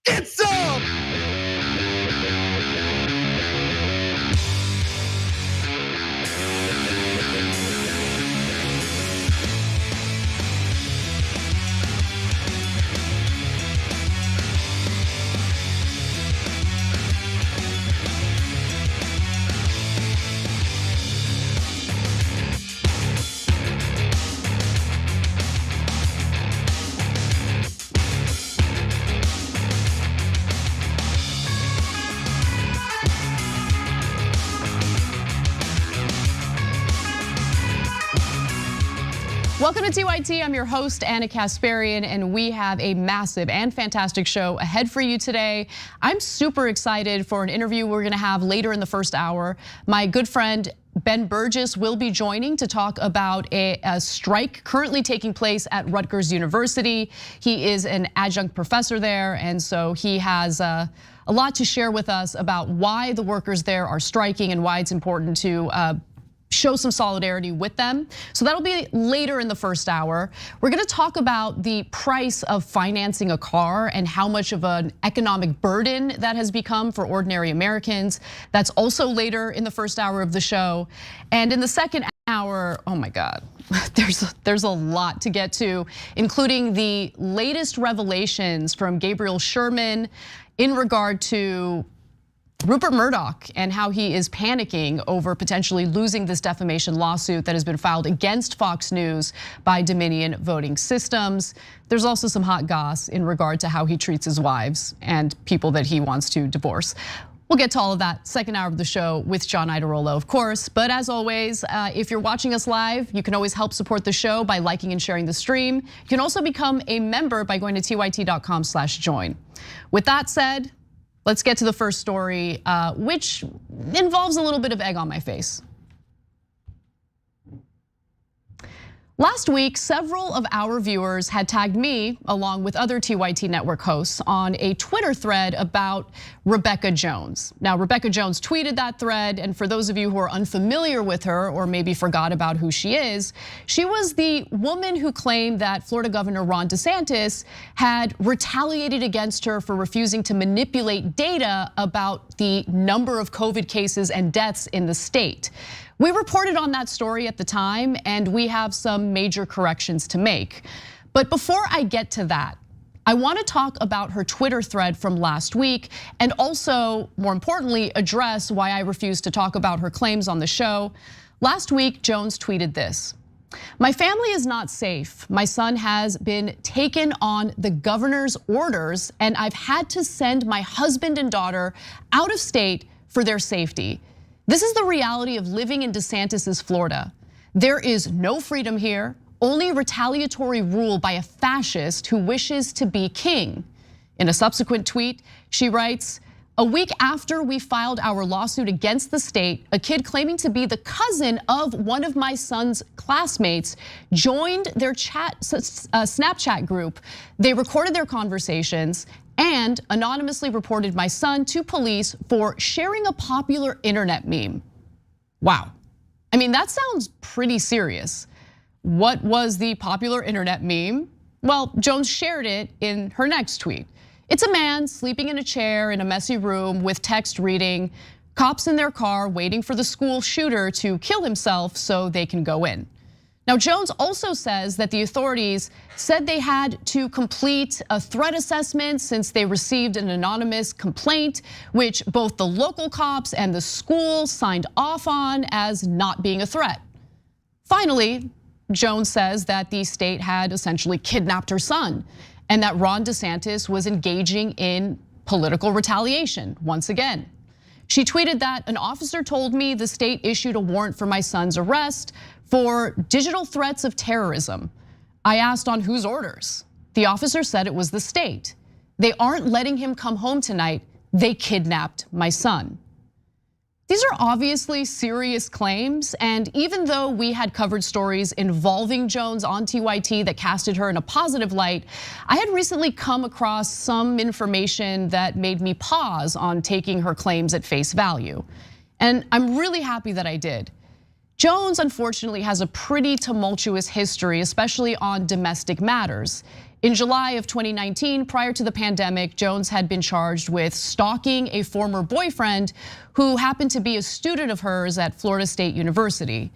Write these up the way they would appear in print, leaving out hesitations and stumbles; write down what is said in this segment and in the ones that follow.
Get some! Welcome to TYT, I'm your host, Anna Kasparian, and we have a massive and fantastic show ahead for you today. I'm super excited for an interview we're gonna have later in the first hour. My good friend, Ben Burgess, will be joining to talk about a strike currently taking place at Rutgers University. He is an adjunct professor there, and so he has a lot to share with us about why the workers there are striking and why it's important to show some solidarity with them. So that'll be later in the first hour. We're gonna talk about the price of financing a car and how much of an economic burden that has become for ordinary Americans. That's also later in the first hour of the show. And in the second hour, oh my God, there's a lot to get to, including the latest revelations from Gabriel Sherman in regard to Rupert Murdoch and how he is panicking over potentially losing this defamation lawsuit that has been filed against Fox News by Dominion Voting Systems. There's also some hot goss in regard to how he treats his wives and people that he wants to divorce. We'll get to all of that second hour of the show with John Iadarola, of course. But as always, if you're watching us live, you can always help support the show by liking and sharing the stream. You can also become a member by going to tyt.com/join. With that said, let's get to the first story, which involves a little bit of egg on my face. Last week, several of our viewers had tagged me, along with other TYT network hosts, on a Twitter thread about Rebecca Jones. Now, Rebecca Jones tweeted that thread, and for those of you who are unfamiliar with her or maybe forgot about who she was the woman who claimed that Florida Governor Ron DeSantis had retaliated against her for refusing to manipulate data about the number of COVID cases and deaths in the state. We reported on that story at the time, and we have some major corrections to make. But before I get to that, I want to talk about her Twitter thread from last week, and also, more importantly, address why I refused to talk about her claims on the show. Last week, Jones tweeted this: "My family is not safe. My son has been taken on the governor's orders, and I've had to send my husband and daughter out of state for their safety. This is the reality of living in DeSantis's Florida. There is no freedom here, only retaliatory rule by a fascist who wishes to be king." In a subsequent tweet, she writes, "A week after we filed our lawsuit against the state, a kid claiming to be the cousin of one of my son's classmates joined their Snapchat group. They recorded their conversations and anonymously reported my son to police for sharing a popular internet meme." Wow. I mean, that sounds pretty serious. What was the popular internet meme? Well, Jones shared it in her next tweet. It's a man sleeping in a chair in a messy room with text reading, "Cops in their car waiting for the school shooter to kill himself so they can go in." Now, Jones also says that the authorities said they had to complete a threat assessment since they received an anonymous complaint, which both the local cops and the school signed off on as not being a threat. Finally, Jones says that the state had essentially kidnapped her son and that Ron DeSantis was engaging in political retaliation once again. She tweeted that an officer told me the state issued a warrant for my son's arrest for digital threats of terrorism. I asked on whose orders. The officer said it was the state. They aren't letting him come home tonight. They kidnapped my son. These are obviously serious claims, and even though we had covered stories involving Jones on TYT that casted her in a positive light, I had recently come across some information that made me pause on taking her claims at face value. And I'm really happy that I did. Jones, unfortunately, has a pretty tumultuous history, especially on domestic matters. In July of 2019, prior to the pandemic, Jones had been charged with stalking a former boyfriend who happened to be a student of hers at Florida State University.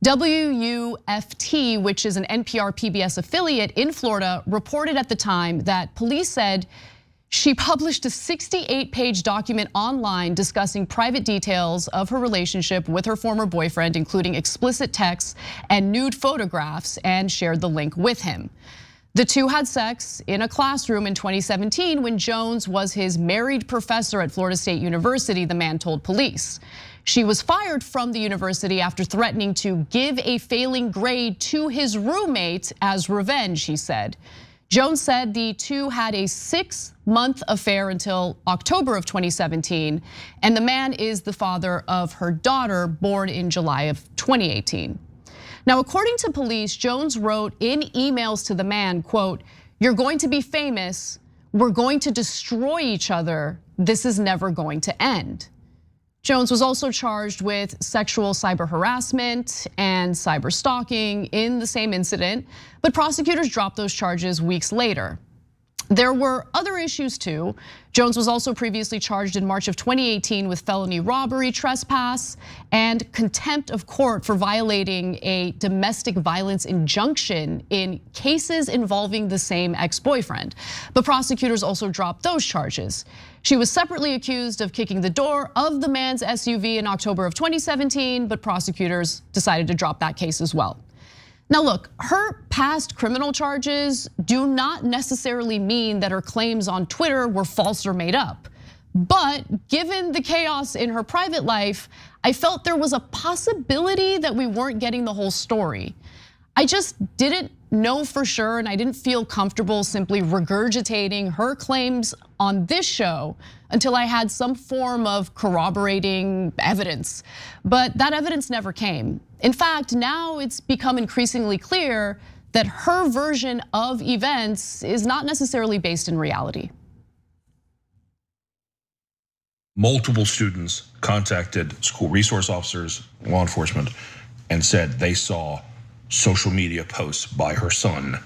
WUFT, which is an NPR PBS affiliate in Florida, reported at the time that police said she published a 68-page document online discussing private details of her relationship with her former boyfriend, including explicit texts and nude photographs, and shared the link with him. The two had sex in a classroom in 2017 when Jones was his married professor at Florida State University, the man told police. She was fired from the university after threatening to give a failing grade to his roommate as revenge, he said. Jones said the two had a 6-month affair until October of 2017, and the man is the father of her daughter, born in July of 2018. Now, according to police, Jones wrote in emails to the man, quote, "You're going to be famous. We're going to destroy each other. This is never going to end." Jones was also charged with sexual cyber harassment and cyber stalking in the same incident, but prosecutors dropped those charges weeks later. There were other issues too. Jones was also previously charged in March of 2018 with felony robbery, trespass, and contempt of court for violating a domestic violence injunction in cases involving the same ex-boyfriend. But prosecutors also dropped those charges. She was separately accused of kicking the door of the man's SUV in October of 2017, but prosecutors decided to drop that case as well. Now look, her past criminal charges do not necessarily mean that her claims on Twitter were false or made up. But given the chaos in her private life, I felt there was a possibility that we weren't getting the whole story. I just didn't know for sure, and I didn't feel comfortable simply regurgitating her claims on this show until I had some form of corroborating evidence. But that evidence never came. In fact, now it's become increasingly clear that her version of events is not necessarily based in reality. Multiple students contacted school resource officers, law enforcement, and said they saw social media posts by her son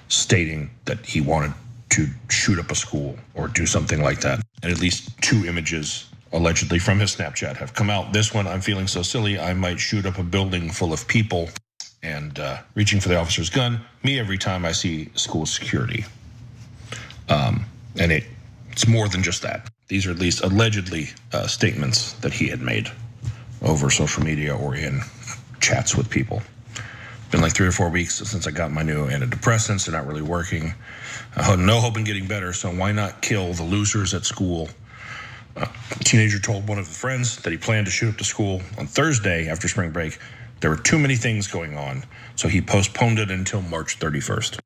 stating that he wanted to shoot up a school or do something like that. And at least 2 images allegedly from his Snapchat have come out. This one, "I'm feeling so silly, I might shoot up a building full of people," and reaching for the officer's gun. "Me every time I see school security." And it's more than just that. These are at least allegedly statements that he had made over social media or in chats with people. Been like 3 or 4 weeks since I got my new antidepressants. They're not really working. No hope in getting better, so why not kill the losers at school? A teenager told one of his friends that he planned to shoot up the school on Thursday after spring break. There were too many things going on, so he postponed it until March 31st.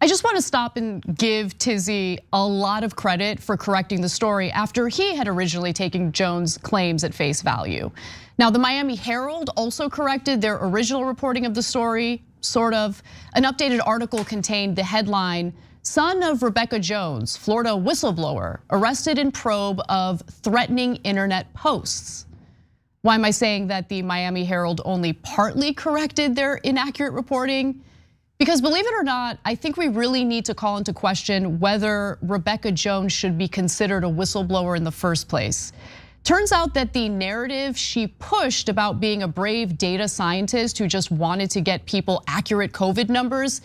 I just want to stop and give Tizzy a lot of credit for correcting the story after he had originally taken Jones' claims at face value. Now, the Miami Herald also corrected their original reporting of the story, sort of. An updated article contained the headline, "Son of Rebecca Jones, Florida whistleblower, arrested in probe of threatening internet posts." Why am I saying that the Miami Herald only partly corrected their inaccurate reporting? Because believe it or not, I think we really need to call into question whether Rebecca Jones should be considered a whistleblower in the first place. Turns out that the narrative she pushed about being a brave data scientist who just wanted to get people accurate COVID numbers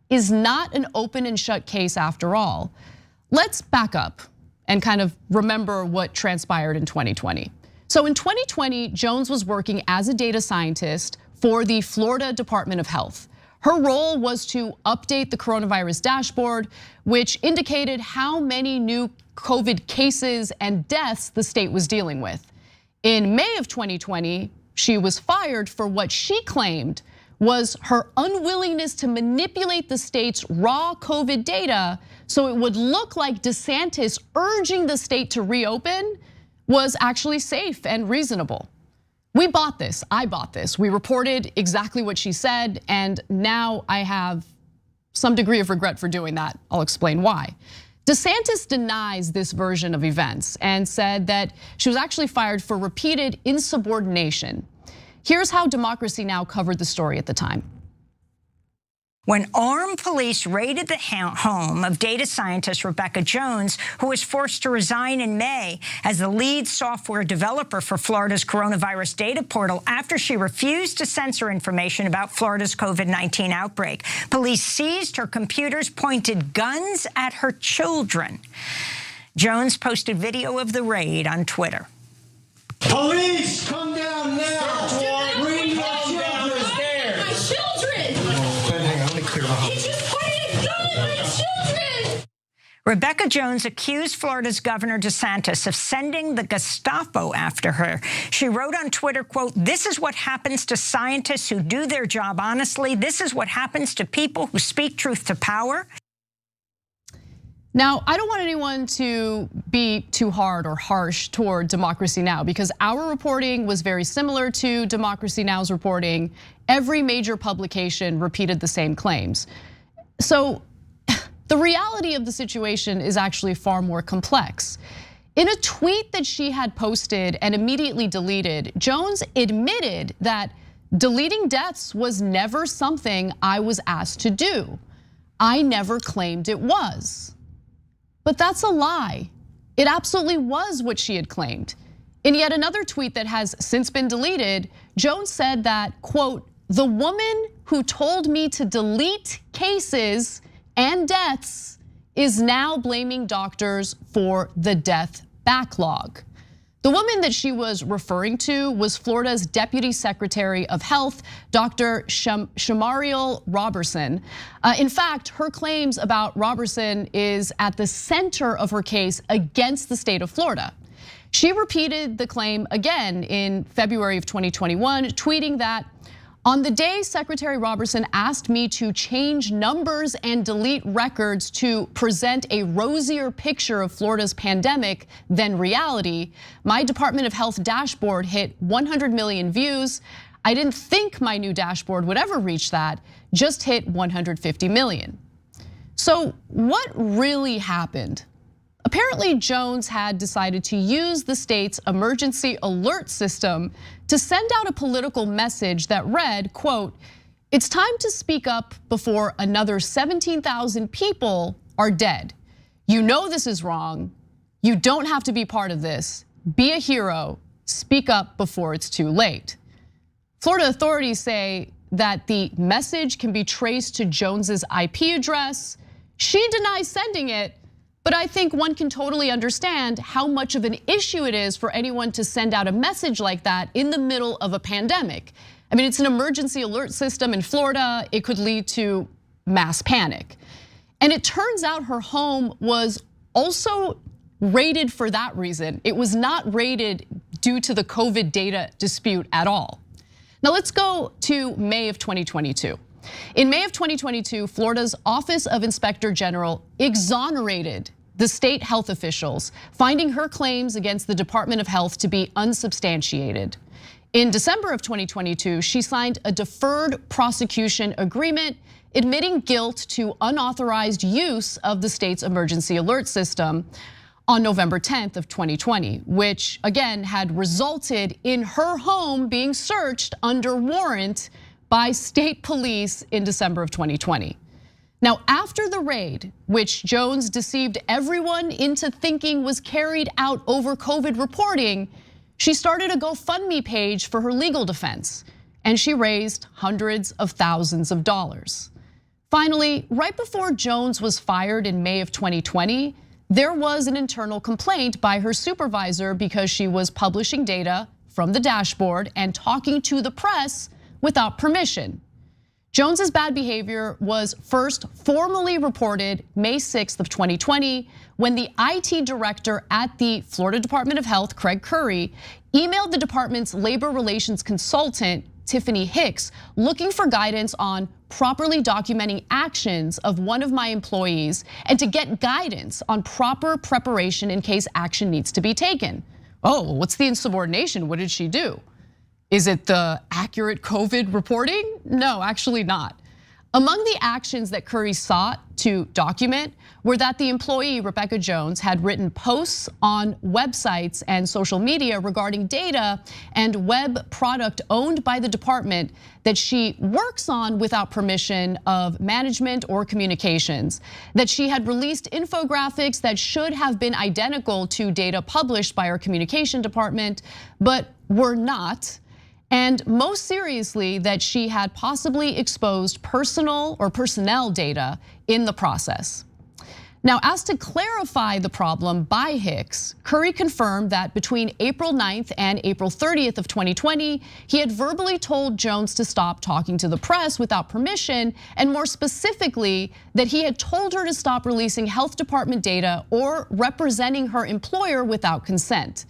is not an open and shut case after all. Let's back up and kind of remember what transpired in 2020. So in 2020, Jones was working as a data scientist for the Florida Department of Health. Her role was to update the coronavirus dashboard, which indicated how many new COVID cases and deaths the state was dealing with. In May of 2020, she was fired for what she claimed was her unwillingness to manipulate the state's raw COVID data so it would look like DeSantis urging the state to reopen was actually safe and reasonable. We bought this, I bought this. We reported exactly what she said, and now I have some degree of regret for doing that. I'll explain why. DeSantis denies this version of events and said that she was actually fired for repeated insubordination. Here's how Democracy Now! Covered the story at the time. When armed police raided the home of data scientist Rebecca Jones, who was forced to resign in May as the lead software developer for Florida's coronavirus data portal after she refused to censor information about Florida's COVID-19 outbreak. Police seized her computers, pointed guns at her children. Jones posted video of the raid on Twitter. Police, come down now! Bring them down the stairs! My children! Hang on, let me clear the house. He just pointed a gun at my children! Rebecca Jones accused Florida's Governor DeSantis of sending the Gestapo after her. She wrote on Twitter, quote, "This is what happens to scientists who do their job honestly. This is what happens to people who speak truth to power." Now, I don't want anyone to be too hard or harsh toward Democracy Now! Because our reporting was very similar to Democracy Now!'s reporting. Every major publication repeated the same claims. So the reality of the situation is actually far more complex. In a tweet that she had posted and immediately deleted, Jones admitted that deleting deaths was never something I was asked to do. I never claimed it was. But that's a lie. It absolutely was what she had claimed. In yet another tweet that has since been deleted, Jones said that, quote, "The woman who told me to delete cases and deaths is now blaming doctors for the death backlog." The woman that she was referring to was Florida's Deputy Secretary of Health, Dr. Shamariel Robertson. In fact, her claims about Robertson is at the center of her case against the state of Florida. She repeated the claim again in February of 2021, tweeting that, "On the day Secretary Robertson asked me to change numbers and delete records to present a rosier picture of Florida's pandemic than reality, my Department of Health dashboard hit 100 million views. I didn't think my new dashboard would ever reach that, just hit 150 million. So what really happened? Apparently, Jones had decided to use the state's emergency alert system to send out a political message that read, quote, "It's time to speak up before another 17,000 people are dead. You know this is wrong. You don't have to be part of this. Be a hero. Speak up before it's too late." Florida authorities say that the message can be traced to Jones's IP address. She denies sending it. But I think one can totally understand how much of an issue it is for anyone to send out a message like that in the middle of a pandemic. I mean, it's an emergency alert system in Florida. It could lead to mass panic. And it turns out her home was also raided for that reason. It was not raided due to the COVID data dispute at all. Now let's go to May of 2022. In May of 2022, Florida's Office of Inspector General exonerated the state health officials, finding her claims against the Department of Health to be unsubstantiated. In December of 2022, she signed a deferred prosecution agreement admitting guilt to unauthorized use of the state's emergency alert system on November 10th of 2020, which again had resulted in her home being searched under warrant by state police in December of 2020. Now, after the raid, which Jones deceived everyone into thinking was carried out over COVID reporting, she started a GoFundMe page for her legal defense, and she raised hundreds of thousands of dollars. Finally, right before Jones was fired in May of 2020, there was an internal complaint by her supervisor because she was publishing data from the dashboard and talking to the press without permission. Jones's bad behavior was first formally reported May 6th of 2020 when the IT director at the Florida Department of Health, Craig Curry, emailed the department's labor relations consultant, Tiffany Hicks, looking for guidance on properly documenting actions of one of my employees and to get guidance on proper preparation in case action needs to be taken. Oh, well, what's the insubordination? What did she do? Is it the accurate COVID reporting? No, actually not. Among the actions that Curry sought to document were that the employee, Rebecca Jones, had written posts on websites and social media regarding data and web product owned by the department that she works on without permission of management or communications, that she had released infographics that should have been identical to data published by her communication department, but were not. And most seriously, that she had possibly exposed personal or personnel data in the process. Now, as to clarify the problem by Hicks, Curry confirmed that between April 9th and April 30th of 2020, he had verbally told Jones to stop talking to the press without permission, and more specifically, that he had told her to stop releasing health department data or representing her employer without consent.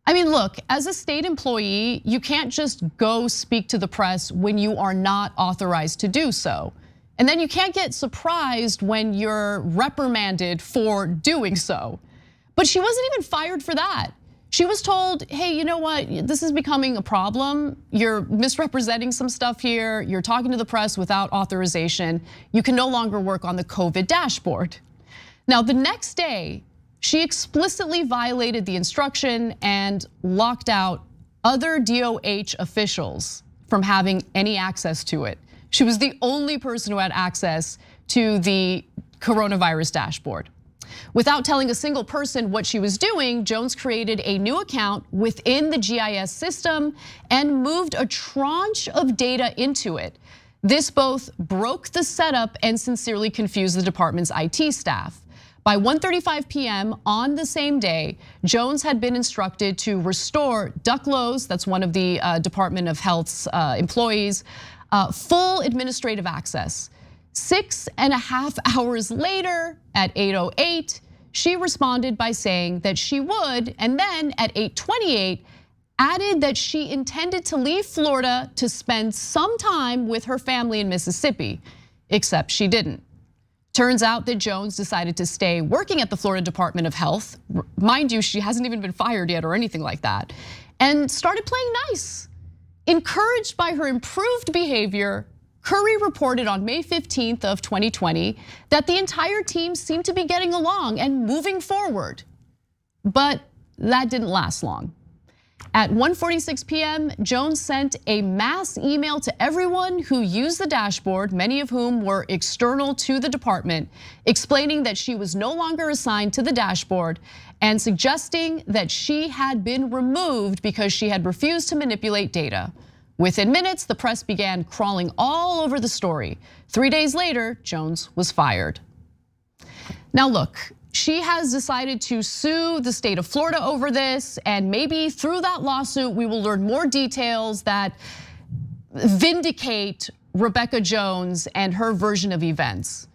I mean, look, as a state employee, you can't just go speak to the press when you are not authorized to do so. And then you can't get surprised when you're reprimanded for doing so. But she wasn't even fired for that. She was told, hey, you know what? This is becoming a problem. You're misrepresenting some stuff here. You're talking to the press without authorization. You can no longer work on the COVID dashboard. Now, the next day, she explicitly violated the instruction and locked out other DOH officials from having any access to it. She was the only person who had access to the coronavirus dashboard. Without telling a single person what she was doing, Jones created a new account within the GIS system and moved a tranche of data into it. This both broke the setup and sincerely confused the department's IT staff. By 1:35 p.m. on the same day, Jones had been instructed to restore Ducklows, that's one of the Department of Health's employees, full administrative access. 6.5 hours later, at 8:08, she responded by saying that she would, and then at 8:28, added that she intended to leave Florida to spend some time with her family in Mississippi, except she didn't. Turns out that Jones decided to stay working at the Florida Department of Health. Mind you, she hasn't even been fired yet or anything like that, and started playing nice. Encouraged by her improved behavior, Curry reported on May 15th of 2020 that the entire team seemed to be getting along and moving forward. But that didn't last long. At 1:46 p.m., Jones sent a mass email to everyone who used the dashboard, many of whom were external to the department, explaining that she was no longer assigned to the dashboard and suggesting that she had been removed because she had refused to manipulate data. Within minutes, the press began crawling all over the story. 3 days later, Jones was fired. Now look, she has decided to sue the state of Florida over this, and maybe through that lawsuit, we will learn more details that vindicate Rebecca Jones and her version of events.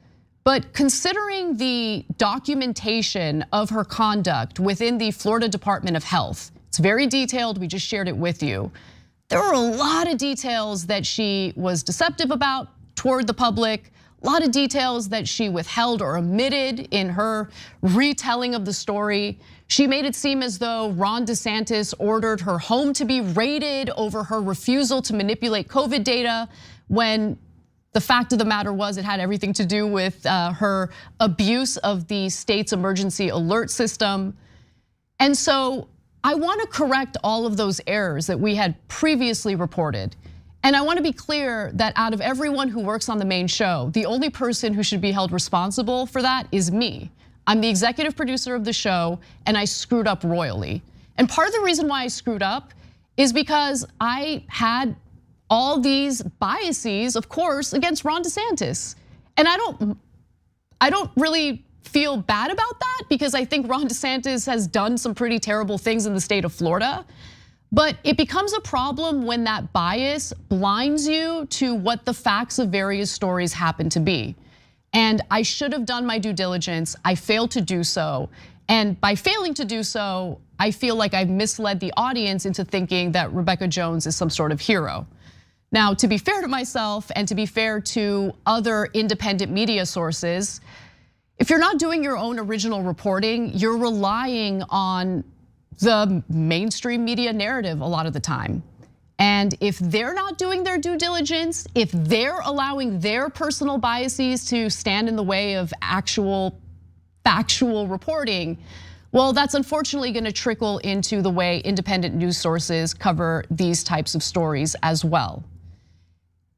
But considering the documentation of her conduct within the Florida Department of Health, it's very detailed, we just shared it with you. There were a lot of details that she was deceptive about toward the public, a lot of details that she withheld or omitted in her retelling of the story. She made it seem as though Ron DeSantis ordered her home to be raided over her refusal to manipulate COVID data, when the fact of the matter was it had everything to do with her abuse of the state's emergency alert system. And so I want to correct all of those errors that we had previously reported. And I want to be clear that out of everyone who works on the main show, the only person who should be held responsible for that is me. I'm the executive producer of the show, and I screwed up royally. And part of the reason why I screwed up is because I had all these biases, of course, against Ron DeSantis. And I don't really feel bad about that, because I think Ron DeSantis has done some pretty terrible things in the state of Florida. But it becomes a problem when that bias blinds you to what the facts of various stories happen to be. And I should have done my due diligence. I failed to do so. And by failing to do so, I feel like I've misled the audience into thinking that Rebecca Jones is some sort of hero. Now, to be fair to myself and to be fair to other independent media sources, if you're not doing your own original reporting, you're relying on the mainstream media narrative a lot of the time. And if they're not doing their due diligence, if they're allowing their personal biases to stand in the way of actual factual reporting, well, that's unfortunately gonna trickle into the way independent news sources cover these types of stories as well.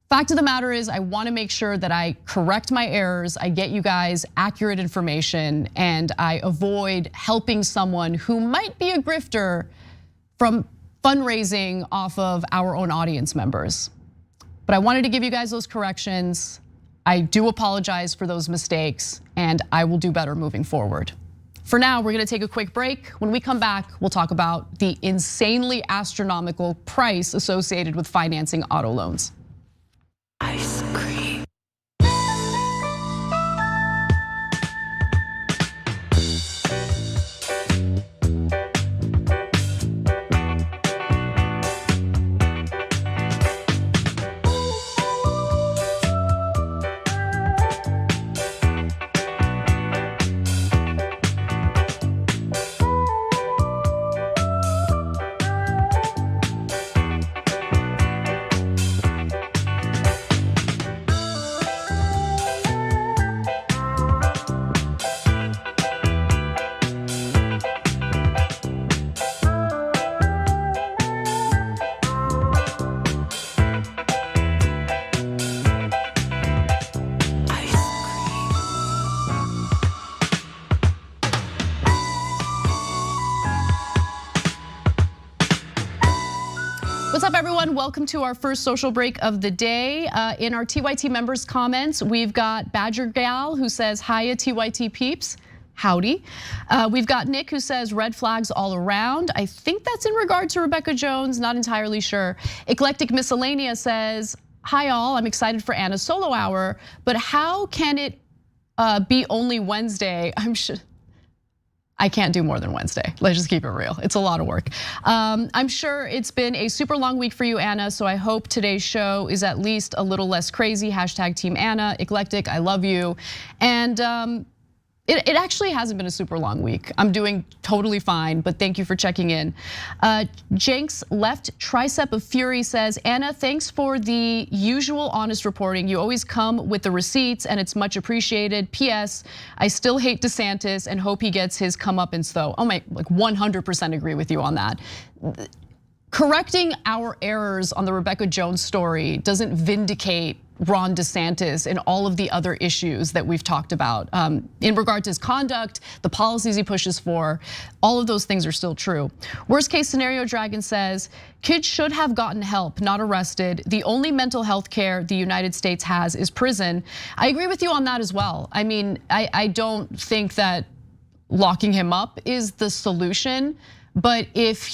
Fact of the matter is, I wanna make sure that I correct my errors, I get you guys accurate information, and I avoid helping someone who might be a grifter from fundraising off of our own audience members. But I wanted to give you guys those corrections. I do apologize for those mistakes, and I will do better moving forward. For now, we're gonna take a quick break. When we come back, we'll talk about the insanely astronomical price associated with financing auto loans. Ice cream. What's up, everyone? Welcome to our first social break of the day. In our TYT members comments, we've got Badger Gal who says, hiya TYT peeps, howdy. We've got Nick who says red flags all around. I think that's in regard to Rebecca Jones, not entirely sure. Eclectic Miscellanea says, hi all, I'm excited for Anna's solo hour, but how can it be only Wednesday? I can't do more than Wednesday. Let's just keep it real. It's a lot of work. I'm sure it's been a super long week for you, Anna, so I hope today's show is at least a little less crazy. Hashtag Team Anna, Eclectic, I love you. And it actually hasn't been a super long week. I'm doing totally fine, but thank you for checking in. Jenks Left Tricep of Fury says, Anna, thanks for the usual honest reporting. You always come with the receipts and it's much appreciated. PS, I still hate DeSantis and hope he gets his comeuppance though. Oh my, like 100% agree with you on that. Correcting our errors on the Rebecca Jones story doesn't vindicate Ron DeSantis and all of the other issues that we've talked about. In regard to his conduct, the policies he pushes for, all of those things are still true. Worst case scenario, Dragon says, kids should have gotten help, not arrested. The only mental health care the United States has is prison. I agree with you on that as well. I mean, I don't think that locking him up is the solution, but if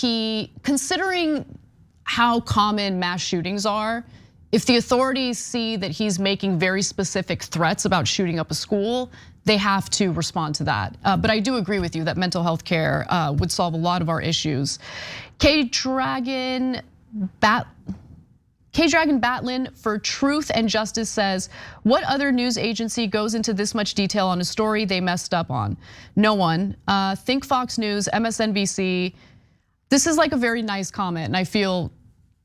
considering how common mass shootings are, if the authorities see that he's making very specific threats about shooting up a school, they have to respond to that. But I do agree with you that mental health care would solve a lot of our issues. K-Dragon Batlin for Truth and Justice says, what other news agency goes into this much detail on a story they messed up on? No one. Think Fox News, MSNBC. This is like a very nice comment, and I feel,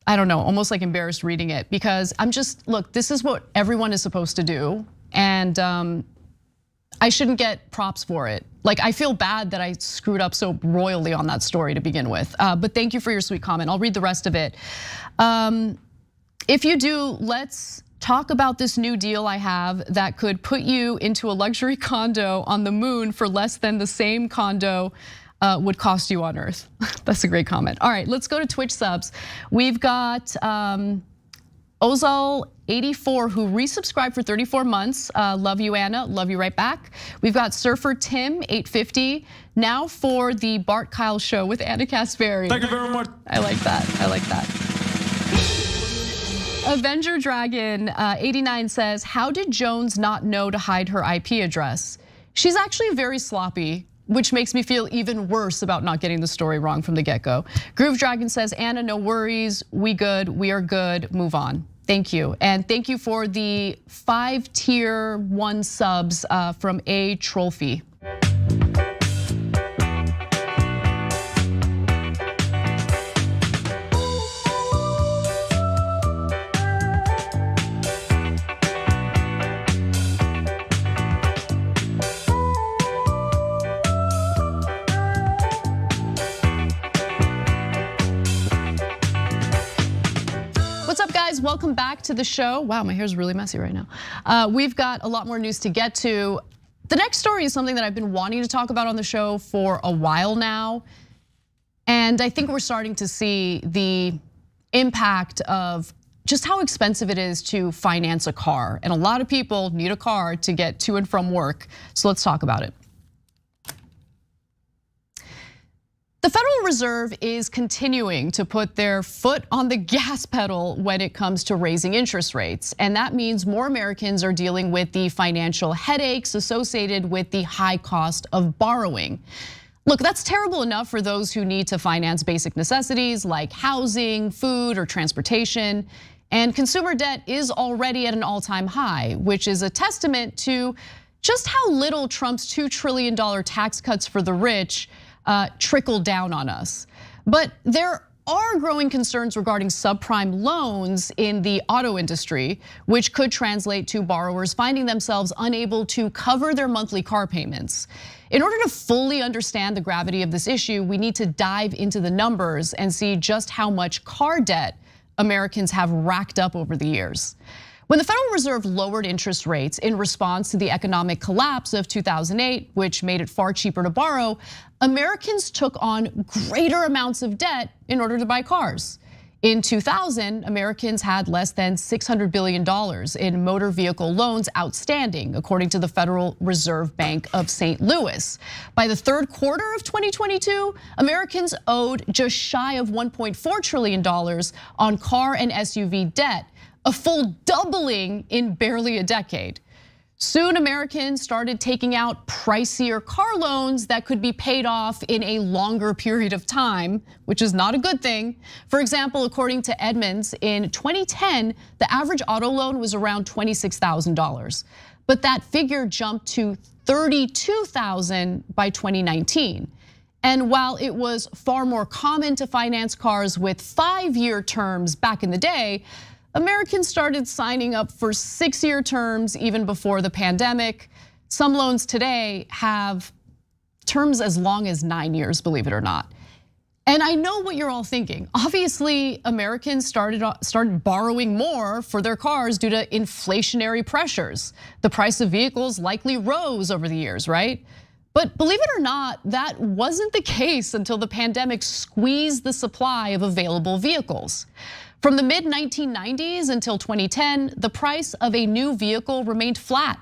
I don't know, almost like embarrassed reading it because look, this is what everyone is supposed to do. And I shouldn't get props for it. Like, I feel bad that I screwed up so royally on that story to begin with. But thank you for your sweet comment. I'll read the rest of it. If you do, let's talk about this new deal I have that could put you into a luxury condo on the moon for less than the same condo would cost you on Earth. That's a great comment. All right, let's go to Twitch subs. We've got Ozal84 who resubscribed for 34 months. Love you, Anna, love you right back. We've got Surfer Tim 850. Now for the Bart Kyle show with Anna Casvari. Thank you very much. I like that, I like that. Avenger Dragon 89 says, how did Jones not know to hide her IP address? She's actually very sloppy, which makes me feel even worse about not getting the story wrong from the get-go. Groove Dragon says, Anna, no worries, we good, we are good, move on. Thank you, and thank you for the 5 tier 1 subs from A Trophy. welcome back to the show. Wow, my hair's really messy right now. We've got a lot more news to get to. The next story is something that I've been wanting to talk about on the show for a while now. And I think we're starting to see the impact of just how expensive it is to finance a car. And a lot of people need a car to get to and from work. So let's talk about it. The Federal Reserve is continuing to put their foot on the gas pedal when it comes to raising interest rates. And that means more Americans are dealing with the financial headaches associated with the high cost of borrowing. Look, that's terrible enough for those who need to finance basic necessities like housing, food, or transportation. And consumer debt is already at an all-time high, which is a testament to just how little Trump's $2 trillion tax cuts for the rich trickled down on us. But there are growing concerns regarding subprime loans in the auto industry, which could translate to borrowers finding themselves unable to cover their monthly car payments. In order to fully understand the gravity of this issue, we need to dive into the numbers and see just how much car debt Americans have racked up over the years. When the Federal Reserve lowered interest rates in response to the economic collapse of 2008, which made it far cheaper to borrow, Americans took on greater amounts of debt in order to buy cars. In 2000, Americans had less than $600 billion in motor vehicle loans outstanding, according to the Federal Reserve Bank of St. Louis. By the third quarter of 2022, Americans owed just shy of $1.4 trillion on car and SUV debt, a full doubling in barely a decade. Soon Americans started taking out pricier car loans that could be paid off in a longer period of time, which is not a good thing. For example, according to Edmunds, in 2010, the average auto loan was around $26,000. But that figure jumped to $32,000 by 2019. And while it was far more common to finance cars with 5-year terms back in the day, Americans started signing up for 6-year terms even before the pandemic. Some loans today have terms as long as 9 years, believe it or not. And I know what you're all thinking. Obviously, Americans started borrowing more for their cars due to inflationary pressures. The price of vehicles likely rose over the years, right? But believe it or not, that wasn't the case until the pandemic squeezed the supply of available vehicles. From the mid-1990s until 2010, the price of a new vehicle remained flat.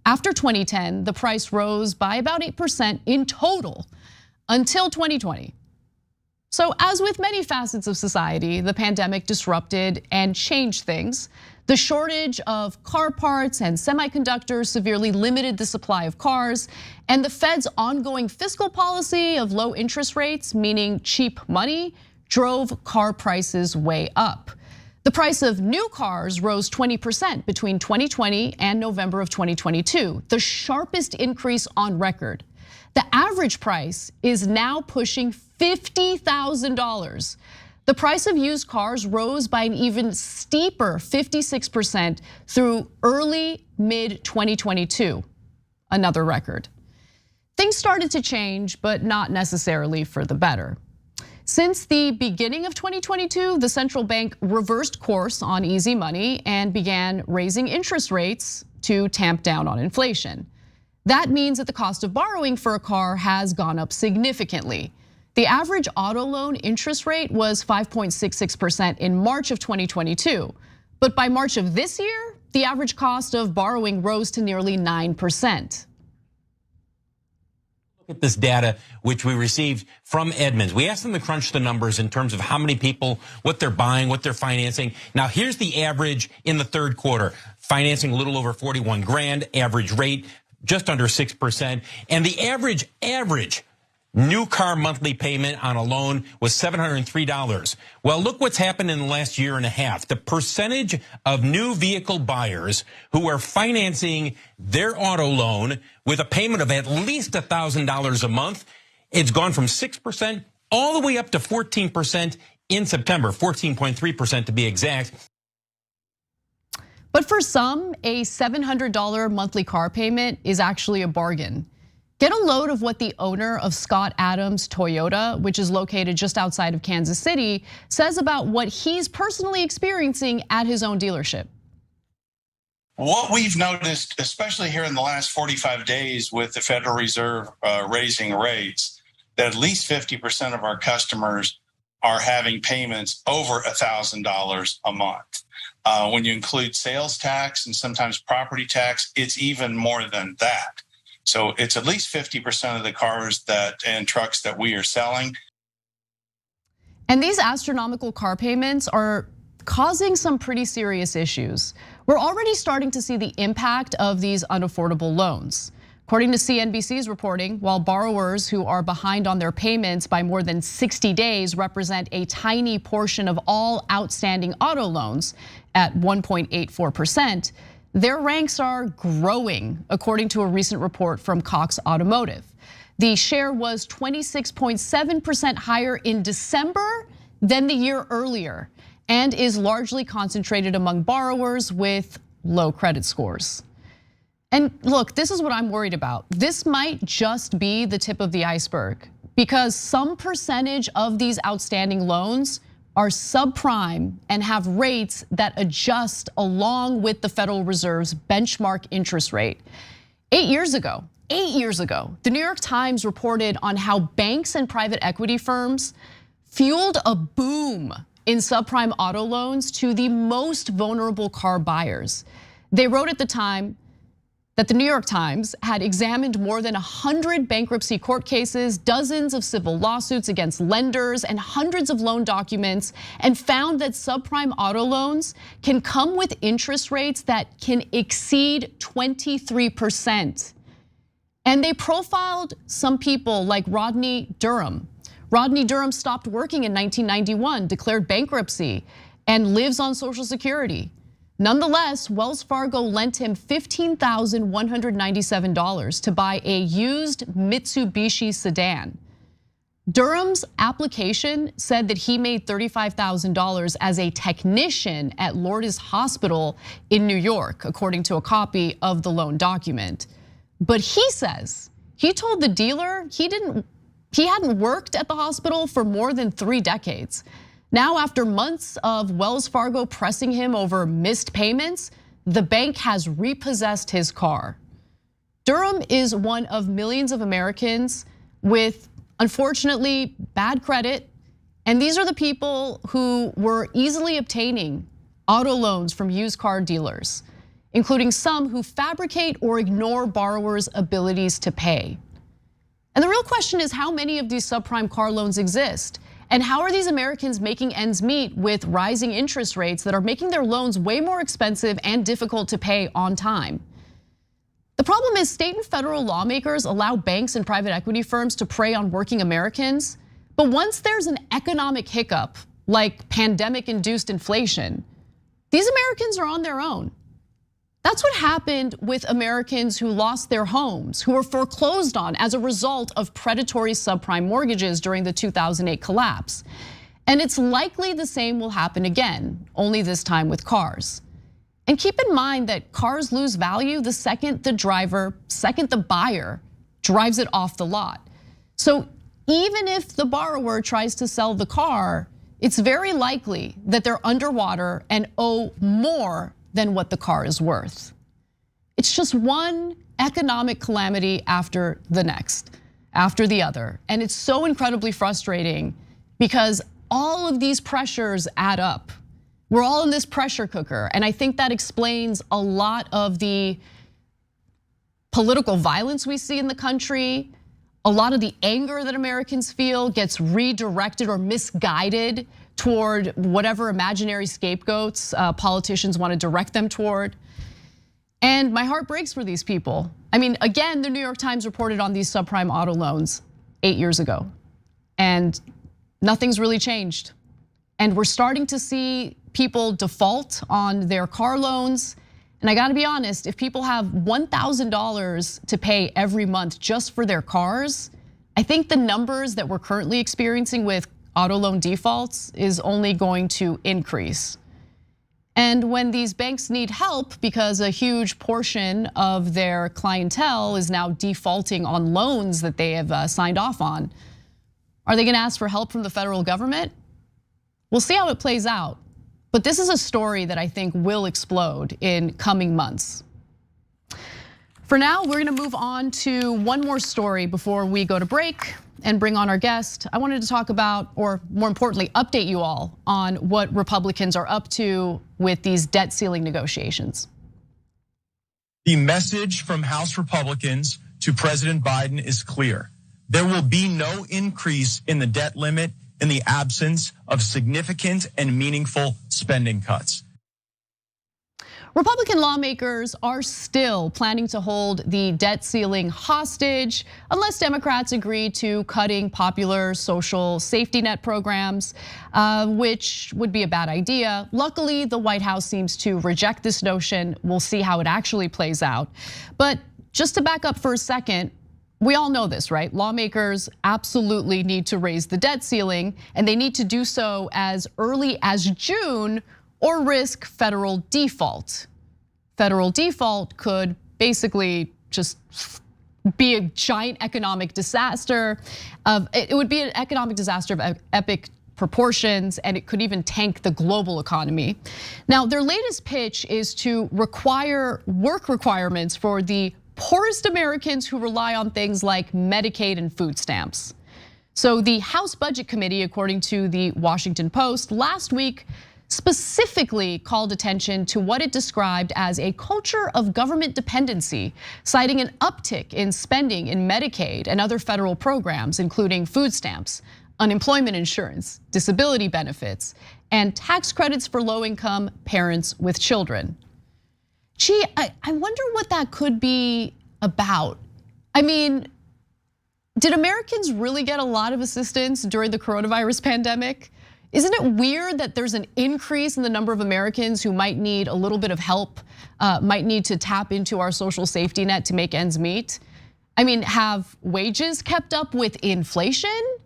After 2010, the price rose by about 8% in total until 2020. So as with many facets of society, the pandemic disrupted and changed things. The shortage of car parts and semiconductors severely limited the supply of cars, and the Fed's ongoing fiscal policy of low interest rates, meaning cheap money, drove car prices way up. The price of new cars rose 20% between 2020 and November of 2022, the sharpest increase on record. The average price is now pushing $50,000. The price of used cars rose by an even steeper 56% through early mid-2022, another record. Things started to change, but not necessarily for the better. Since the beginning of 2022, the central bank reversed course on easy money and began raising interest rates to tamp down on inflation. That means that the cost of borrowing for a car has gone up significantly. The average auto loan interest rate was 5.66% in March of 2022. But by March of this year, the average cost of borrowing rose to nearly 9%. At this data, which we received from Edmunds. We asked them to crunch the numbers in terms of how many people, what they're buying, what they're financing. Now, here's the average in the third quarter. Financing a little over 41 grand, average rate just under 6%. And the average new car monthly payment on a loan was $703. Well, look what's happened in the last year and a half. The percentage of new vehicle buyers who are financing their auto loan with a payment of at least $1,000 a month, it's gone from 6% all the way up to 14% in September, 14.3% to be exact. But for some, a $700 monthly car payment is actually a bargain. Get a load of what the owner of Scott Adams Toyota, which is located just outside of Kansas City, says about what he's personally experiencing at his own dealership. What we've noticed, especially here in the last 45 days with the Federal Reserve raising rates, that at least 50% of our customers are having payments over $1,000 a month. When you include sales tax and sometimes property tax, it's even more than that. So it's at least 50% of the cars and trucks that we are selling. And these astronomical car payments are causing some pretty serious issues. We're already starting to see the impact of these unaffordable loans. According to CNBC's reporting, while borrowers who are behind on their payments by more than 60 days represent a tiny portion of all outstanding auto loans at 1.84%, their ranks are growing, according to a recent report from Cox Automotive. The share was 26.7% higher in December than the year earlier, and is largely concentrated among borrowers with low credit scores. And look, this is what I'm worried about. This might just be the tip of the iceberg, because some percentage of these outstanding loans are subprime and have rates that adjust along with the Federal Reserve's benchmark interest rate. 8 years ago, the New York Times reported on how banks and private equity firms fueled a boom in subprime auto loans to the most vulnerable car buyers. They wrote at the time that the New York Times had examined more than 100 bankruptcy court cases, dozens of civil lawsuits against lenders, and hundreds of loan documents, and found that subprime auto loans can come with interest rates that can exceed 23%. And they profiled some people like Rodney Durham. Rodney Durham stopped working in 1991, declared bankruptcy, and lives on Social Security. Nonetheless, Wells Fargo lent him $15,197 to buy a used Mitsubishi sedan. Durham's application said that he made $35,000 as a technician at Lourdes Hospital in New York, according to a copy of the loan document. But he says he told the dealer he hadn't worked at the hospital for more than 3 decades. Now, after months of Wells Fargo pressing him over missed payments, the bank has repossessed his car. Durham is one of millions of Americans with, unfortunately, bad credit. And these are the people who were easily obtaining auto loans from used car dealers, including some who fabricate or ignore borrowers' abilities to pay. And the real question is, how many of these subprime car loans exist? And how are these Americans making ends meet with rising interest rates that are making their loans way more expensive and difficult to pay on time? The problem is state and federal lawmakers allow banks and private equity firms to prey on working Americans. But once there's an economic hiccup, like pandemic-induced inflation, these Americans are on their own. That's what happened with Americans who lost their homes, who were foreclosed on as a result of predatory subprime mortgages during the 2008 collapse. And it's likely the same will happen again, only this time with cars. And keep in mind that cars lose value the second the buyer drives it off the lot. So even if the borrower tries to sell the car, it's very likely that they're underwater and owe more than what the car is worth. It's just one economic calamity after the next, after the other. And it's so incredibly frustrating because all of these pressures add up. We're all in this pressure cooker. And I think that explains a lot of the political violence we see in the country. A lot of the anger that Americans feel gets redirected or misguided toward whatever imaginary scapegoats politicians want to direct them toward. And my heart breaks for these people. I mean, again, the New York Times reported on these subprime auto loans 8 years ago, and nothing's really changed. And we're starting to see people default on their car loans. And I gotta be honest, if people have $1,000 to pay every month just for their cars, I think the numbers that we're currently experiencing with auto loan defaults is only going to increase. And when these banks need help because a huge portion of their clientele is now defaulting on loans that they have signed off on, are they gonna ask for help from the federal government? We'll see how it plays out. But this is a story that I think will explode in coming months. For now, we're gonna move on to one more story before we go to break and bring on our guest. I wanted to talk about, or more importantly, update you all on what Republicans are up to with these debt ceiling negotiations. The message from House Republicans to President Biden is clear. There will be no increase in the debt limit in the absence of significant and meaningful spending cuts. Republican lawmakers are still planning to hold the debt ceiling hostage unless Democrats agree to cutting popular social safety net programs, which would be a bad idea. Luckily, the White House seems to reject this notion. We'll see how it actually plays out. But just to back up for a second, we all know this, right? Lawmakers absolutely need to raise the debt ceiling, and they need to do so as early as June or risk federal default. Federal default could basically just be a giant economic disaster. It would be an economic disaster of epic proportions, and it could even tank the global economy. Now, their latest pitch is to require work requirements for the poorest Americans who rely on things like Medicaid and food stamps. So the House Budget Committee, according to the Washington Post, last week specifically called attention to what it described as a culture of government dependency, citing an uptick in spending in Medicaid and other federal programs, including food stamps, unemployment insurance, disability benefits, and tax credits for low-income parents with children. Gee, I wonder what that could be about. I mean, did Americans really get a lot of assistance during the coronavirus pandemic? Isn't it weird that there's an increase in the number of Americans who might need a little bit of help, might need to tap into our social safety net to make ends meet? I mean, have wages kept up with inflation?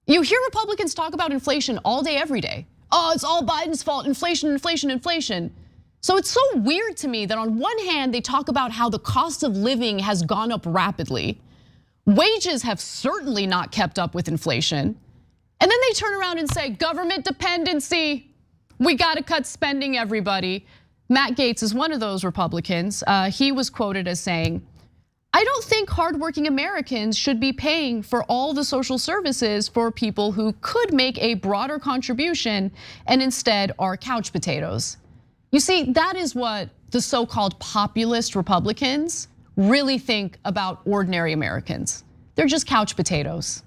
You hear Republicans talk about inflation all day, every day. Oh, it's all Biden's fault, inflation, inflation, inflation. So it's so weird to me that on one hand, they talk about how the cost of living has gone up rapidly. Wages have certainly not kept up with inflation. And then they turn around and say, government dependency, we gotta cut spending, everybody. Matt Gaetz is one of those Republicans. He was quoted as saying, I don't think hardworking Americans should be paying for all the social services for people who could make a broader contribution and instead are couch potatoes. You see, that is what the so-called populist Republicans really think about ordinary Americans. They're just couch potatoes.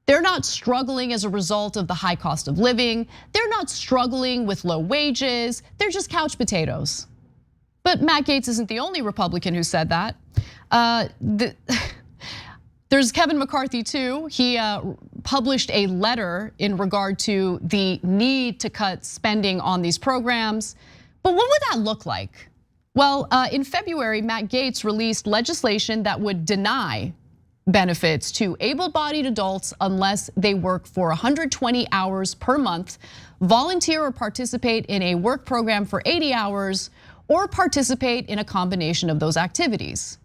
They're not struggling as a result of the high cost of living. They're not struggling with low wages. They're just couch potatoes. But Matt Gaetz isn't the only Republican who said that. There's Kevin McCarthy too. He published a letter in regard to the need to cut spending on these programs. But what would that look like? Well, in February, Matt Gaetz released legislation that would deny benefits to able-bodied adults unless they work for 120 hours per month, volunteer or participate in a work program for 80 hours, or participate in a combination of those activities.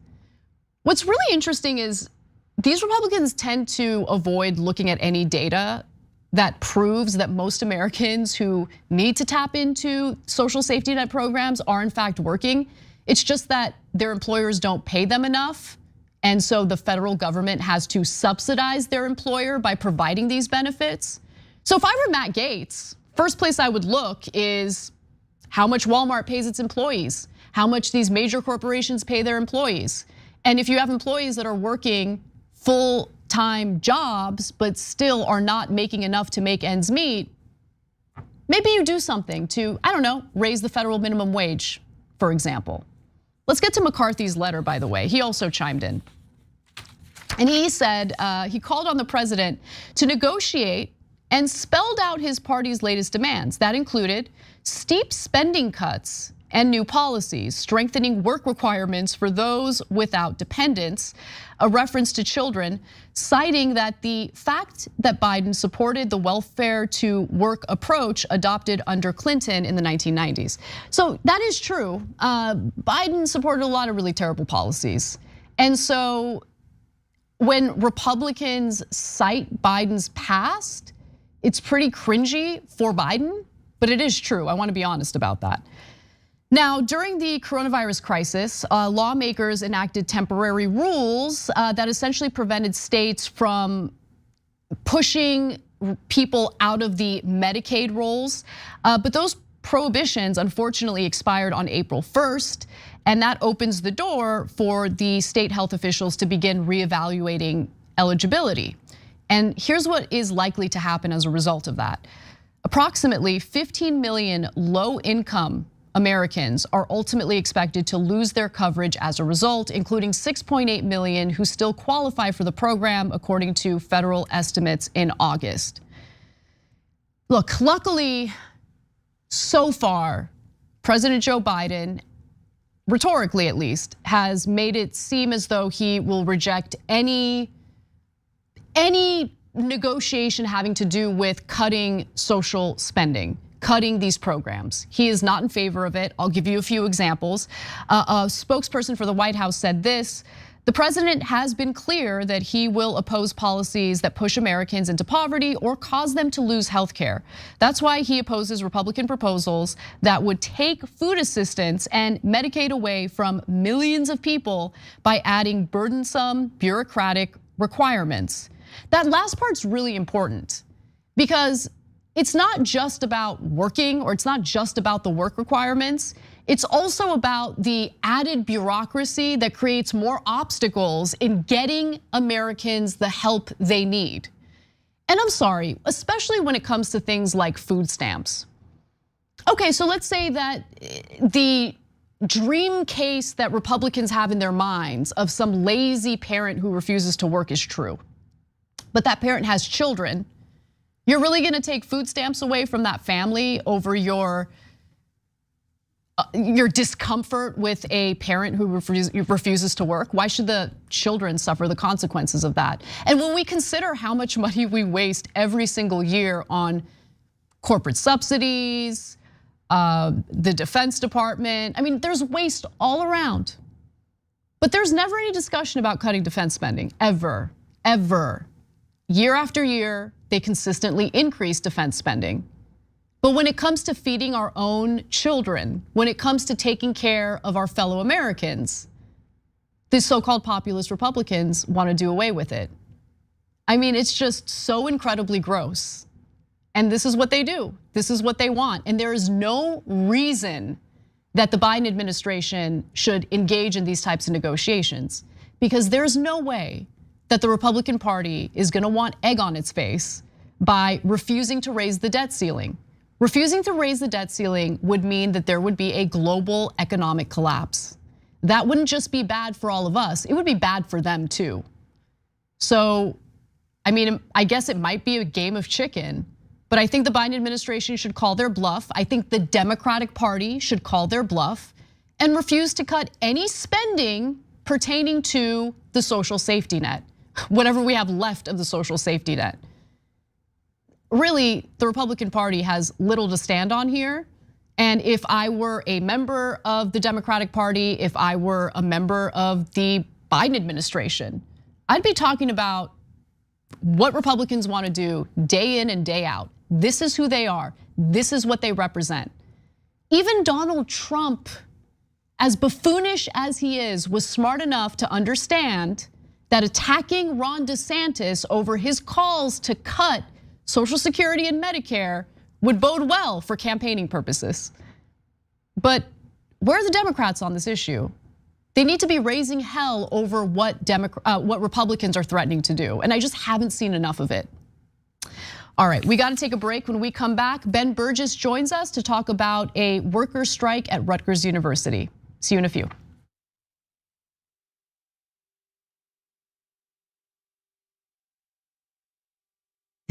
What's really interesting is these Republicans tend to avoid looking at any data that proves that most Americans who need to tap into social safety net programs are in fact working. It's just that their employers don't pay them enough. And so the federal government has to subsidize their employer by providing these benefits. So if I were Matt Gaetz, first place I would look is how much Walmart pays its employees, how much these major corporations pay their employees. And if you have employees that are working full-time jobs, but still are not making enough to make ends meet, maybe you do something to, I don't know, raise the federal minimum wage, for example. Let's get to McCarthy's letter, by the way. He also chimed in. And he said, he called on the president to negotiate and spelled out his party's latest demands. That included steep spending cuts and new policies, strengthening work requirements for those without dependents, a reference to children, citing that the fact that Biden supported the welfare to work approach adopted under Clinton in the 1990s. So that is true. Biden supported a lot of really terrible policies. And so when Republicans cite Biden's past, it's pretty cringy for Biden, but it is true. I want to be honest about that. Now, during the coronavirus crisis, lawmakers enacted temporary rules that essentially prevented states from pushing people out of the Medicaid rolls. But those prohibitions unfortunately expired on April 1st, and that opens the door for the state health officials to begin reevaluating eligibility. And here's what is likely to happen as a result of that. Approximately 15 million low-income Americans are ultimately expected to lose their coverage as a result, including 6.8 million who still qualify for the program, according to federal estimates in August. Look, luckily, so far, President Joe Biden, rhetorically at least, has made it seem as though he will reject any negotiation having to do with cutting social spending, cutting these programs. He is not in favor of it. I'll give you a few examples. A spokesperson for the White House said this: the president has been clear that he will oppose policies that push Americans into poverty or cause them to lose health care. That's why he opposes Republican proposals that would take food assistance and Medicaid away from millions of people by adding burdensome bureaucratic requirements. That last part's really important because it's not just about working, or it's not just about the work requirements. It's also about the added bureaucracy that creates more obstacles in getting Americans the help they need. And I'm sorry, especially when it comes to things like food stamps. Okay, so let's say that the dream case that Republicans have in their minds of some lazy parent who refuses to work is true. But that parent has children. You're really gonna take food stamps away from that family over your discomfort with a parent who refuses to work? Why should the children suffer the consequences of that? And when we consider how much money we waste every single year on corporate subsidies, the Defense Department, I mean, there's waste all around. But there's never any discussion about cutting defense spending, ever, ever. Year after year, they consistently increase defense spending. But when it comes to feeding our own children, when it comes to taking care of our fellow Americans, the so-called populist Republicans want to do away with it. I mean, it's just so incredibly gross. And this is what they do. This is what they want. And there is no reason that the Biden administration should engage in these types of negotiations, because there's no way that the Republican Party is gonna want egg on its face by refusing to raise the debt ceiling. Refusing to raise the debt ceiling would mean that there would be a global economic collapse. That wouldn't just be bad for all of us, it would be bad for them too. So, I mean, I guess it might be a game of chicken, but I think the Biden administration should call their bluff. I think the Democratic Party should call their bluff and refuse to cut any spending pertaining to the social safety net, whatever we have left of the social safety net. Really, the Republican Party has little to stand on here. And if I were a member of the Democratic Party, if I were a member of the Biden administration, I'd be talking about what Republicans want to do day in and day out. This is who they are. This is what they represent. Even Donald Trump, as buffoonish as he is, was smart enough to understand that attacking Ron DeSantis over his calls to cut Social Security and Medicare would bode well for campaigning purposes. But where are the Democrats on this issue? They need to be raising hell over what Republicans are threatening to do, and I just haven't seen enough of it. All right, we got to take a break. When we come back, Ben Burgess joins us to talk about a workers' strike at Rutgers University. See you in a few.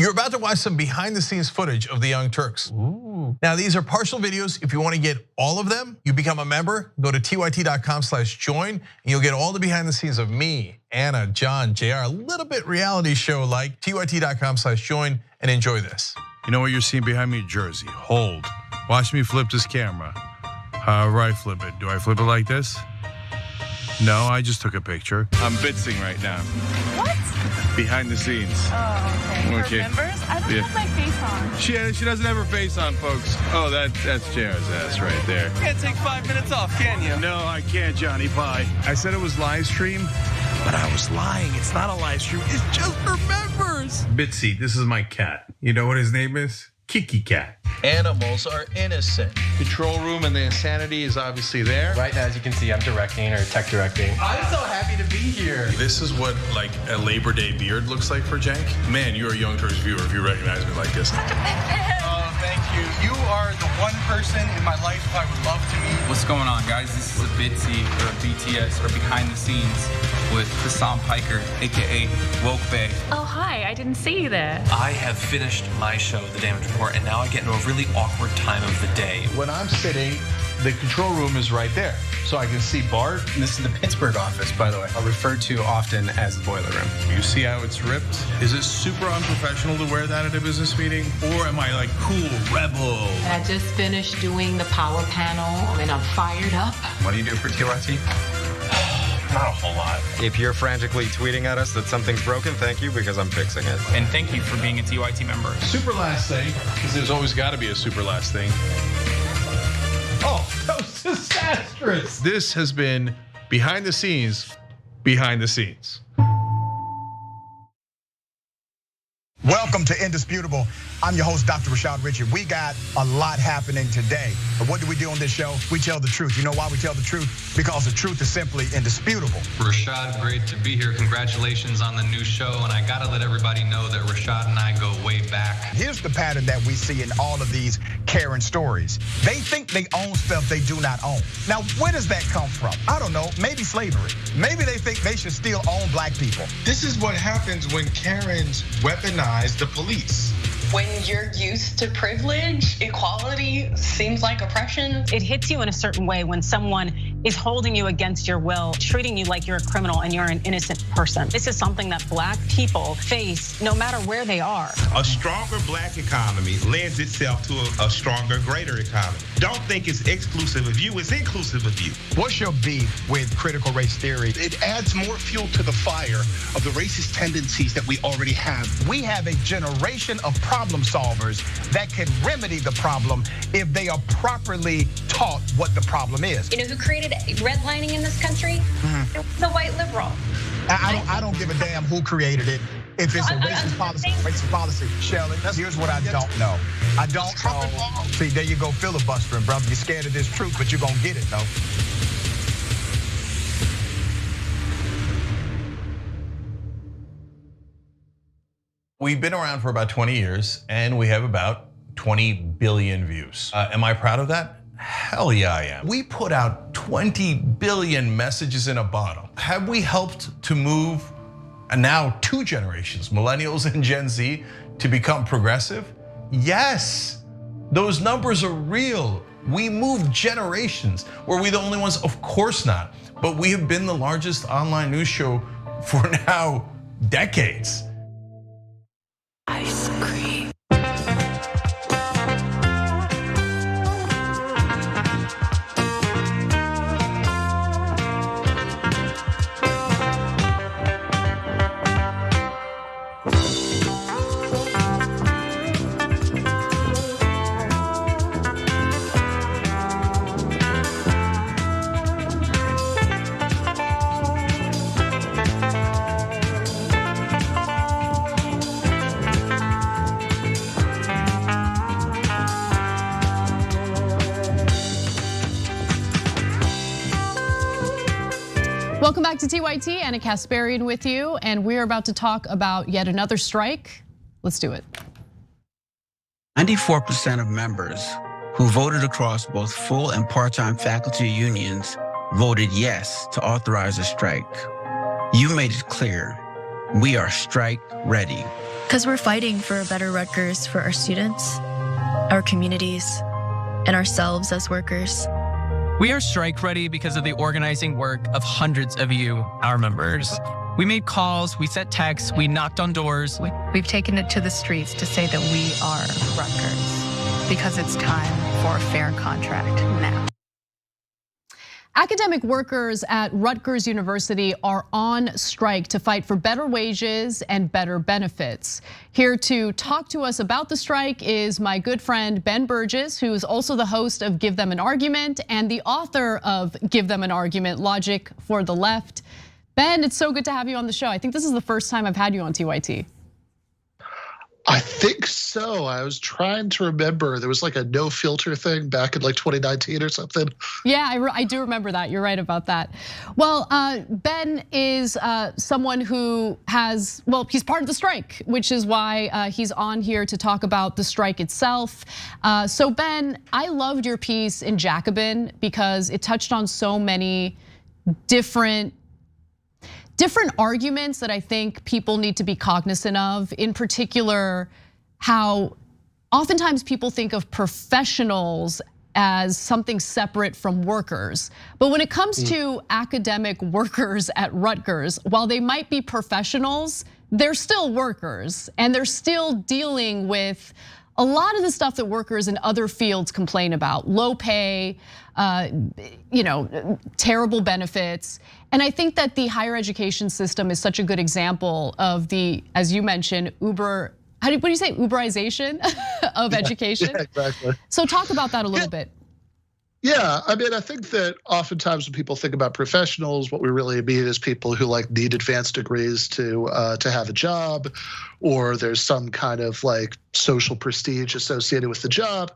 You're about to watch some behind the scenes footage of the Young Turks. Ooh. Now, these are partial videos. If you want to get all of them, you become a member, go to tyt.com/join, and you'll get all the behind the scenes of me, Anna, John, JR, a little bit reality show like. tyt.com/join and enjoy this. You know what you're seeing behind me? Jersey. Hold. Watch me flip this camera. However I flip it. Do I flip it like this? No, I just took a picture. I'm bitsing right now. What? Behind the scenes. Oh, okay. For members? I don't have my face on. She doesn't have her face on, folks. Oh, that's JR's ass right there. You can't take 5 minutes off, can you? No, I can't, Johnny Pie. I said it was live stream, but I was lying. It's not a live stream. It's just for members. Bitsy, this is my cat. You know what his name is? Kiki Cat. Animals are innocent. Control room and the insanity is obviously there. Right now, as you can see, I'm directing or tech directing. I'm so happy to be here. This is what like a Labor Day beard looks like for Jank. Man, you're a Young Turks viewer if you recognize me like this. Oh, thank you. You are the one person in my life I would love to meet. What's going on, guys? This is a Bitsy or a BTS or behind the scenes with Hassan Piker, aka Woke Bay. Oh, hi, I didn't see you there. I have finished my show, The Damage Report, and now I get into a really awkward time of the day. When I'm sitting, the control room is right there. So I can see Bart. This is the Pittsburgh office, by the way. Referred to often as the boiler room. You see how it's ripped? Is it super unprofessional to wear that at a business meeting? Or am I like cool, rebel? I just finished doing the power panel and I'm fired up. What do you do for TYT? Not a whole lot. If you're frantically tweeting at us that something's broken, thank you, because I'm fixing it. And thank you for being a TYT member. Super last thing, because there's always got to be a super last thing. Oh, that was disastrous. This has been behind the scenes, behind the scenes. Welcome to Indisputable. I'm your host, Dr. Rashad Richard. We got a lot happening today. But what do we do on this show? We tell the truth. You know why we tell the truth? Because the truth is simply indisputable. Rashad, great to be here. Congratulations on the new show. And I gotta let everybody know that Rashad and I go way back. Here's the pattern that we see in all of these Karen stories. They think they own stuff they do not own. Now, where does that come from? I don't know, maybe slavery. Maybe they think they should still own black people. This is what happens when Karens weaponize the police. When you're used to privilege, equality seems like oppression. It hits you in a certain way when someone is holding you against your will, treating you like you're a criminal and you're an innocent person. This is something that black people face no matter where they are. A stronger black economy lends itself to a stronger, greater economy. Don't think it's exclusive of you, it's inclusive of you. What's your beef with critical race theory? It adds more fuel to the fire of the racist tendencies that we already have. We have a generation of problem solvers that can remedy the problem if they are properly taught what the problem is. You know who created redlining in this country? It was a white liberal. I don't give a damn who created it. If it's a racist policy, Shelley, here's what I don't know. I don't know. See, there you go filibustering, brother. You're scared of this truth, but you're gonna get it, though. We've been around for about 20 years and we have about 20 billion views. Am I proud of that? Hell yeah, I am. We put out 20 billion messages in a bottle. Have we helped to move now 2 generations, millennials and Gen Z, to become progressive? Yes, those numbers are real. We moved generations. Were we the only ones? Of course not. But we have been the largest online news show for now decades. Ice cream. Welcome back to TYT, Anna Kasparian with you, and we're about to talk about yet another strike. Let's do it. 94% of members who voted across both full and part-time faculty unions voted yes to authorize a strike. You made it clear, we are strike ready. Because we're fighting for a better Rutgers for our students, our communities, and ourselves as workers. We are strike ready because of the organizing work of hundreds of you, our members. We made calls, we sent texts, we knocked on doors. We've taken it to the streets to say that we are Rutgers because it's time for a fair contract now. Academic workers at Rutgers University are on strike to fight for better wages and better benefits. Here to talk to us about the strike is my good friend Ben Burgess, who is also the host of Give Them an Argument and the author of Give Them an Argument, Logic for the Left. Ben, it's so good to have you on the show. I think this is the first time I've had you on TYT. I think so. I was trying to remember. There was like a no filter thing back in like 2019 or something. Yeah, I do remember that. You're right about that. Well, Ben is someone who has, well, he's part of the strike, which is why he's on here to talk about the strike itself. So Ben, I loved your piece in Jacobin because it touched on so many different arguments that I think people need to be cognizant of, in particular, how oftentimes people think of professionals as something separate from workers. But when it comes to academic workers at Rutgers, while they might be professionals, they're still workers and they're still dealing with a lot of the stuff that workers in other fields complain about: low pay, terrible benefits. And I think that the higher education system is such a good example of the, as you mentioned, what do you say, Uberization of education? Yeah, exactly. So talk about that a little bit. Yeah, I mean, I think that oftentimes when people think about professionals, what we really mean is people who like need advanced degrees to have a job, or there's some kind of like social prestige associated with the job.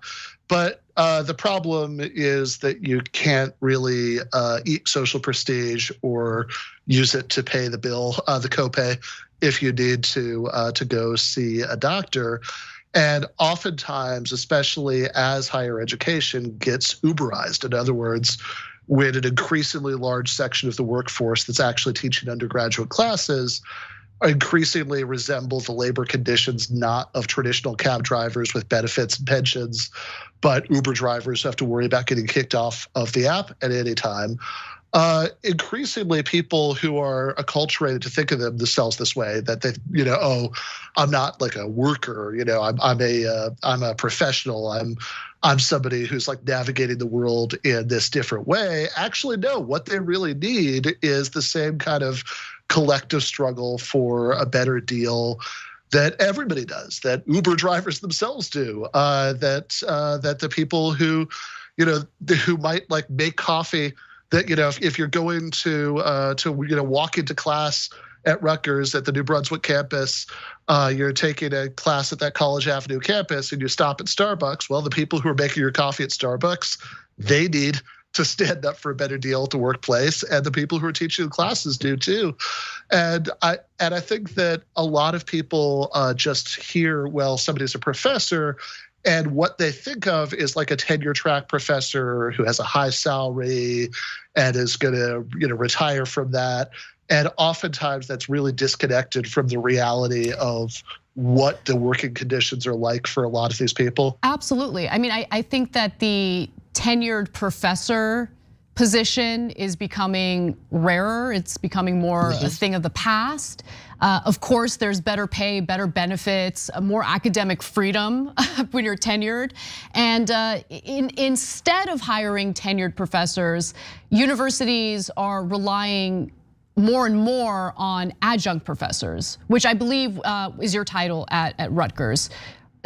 But the problem is that you can't really eat social prestige or use it to pay the bill, the copay, if you need to go see a doctor. And oftentimes, especially as higher education gets Uberized, in other words, when an increasingly large section of the workforce that's actually teaching undergraduate classes increasingly resemble the labor conditions not of traditional cab drivers with benefits and pensions, but Uber drivers who have to worry about getting kicked off of the app at any time. Increasingly, people who are acculturated to think of themselves this way, that they, oh, I'm not like a worker, I'm a professional, I'm somebody who's like navigating the world in this different way. Actually, no, what they really need is the same kind of collective struggle for a better deal that everybody does, that Uber drivers themselves do, that the people who might like make coffee. That if you're going to walk into class at Rutgers at the New Brunswick campus, you're taking a class at that College Avenue campus, and you stop at Starbucks. Well, the people who are making your coffee at Starbucks, they need to stand up for a better deal at the workplace, and the people who are teaching the classes do too. And I think that a lot of people just hear, well, somebody's a professor, and what they think of is like a tenure track professor who has a high salary and is going to retire from that. And oftentimes that's really disconnected from the reality of what the working conditions are like for a lot of these people. Absolutely. I mean, I think that the tenured professor position is becoming rarer. It's becoming more a thing of the past. Of course, there's better pay, better benefits, more academic freedom when you're tenured. And instead of hiring tenured professors, universities are relying more and more on adjunct professors, which I believe is your title at Rutgers.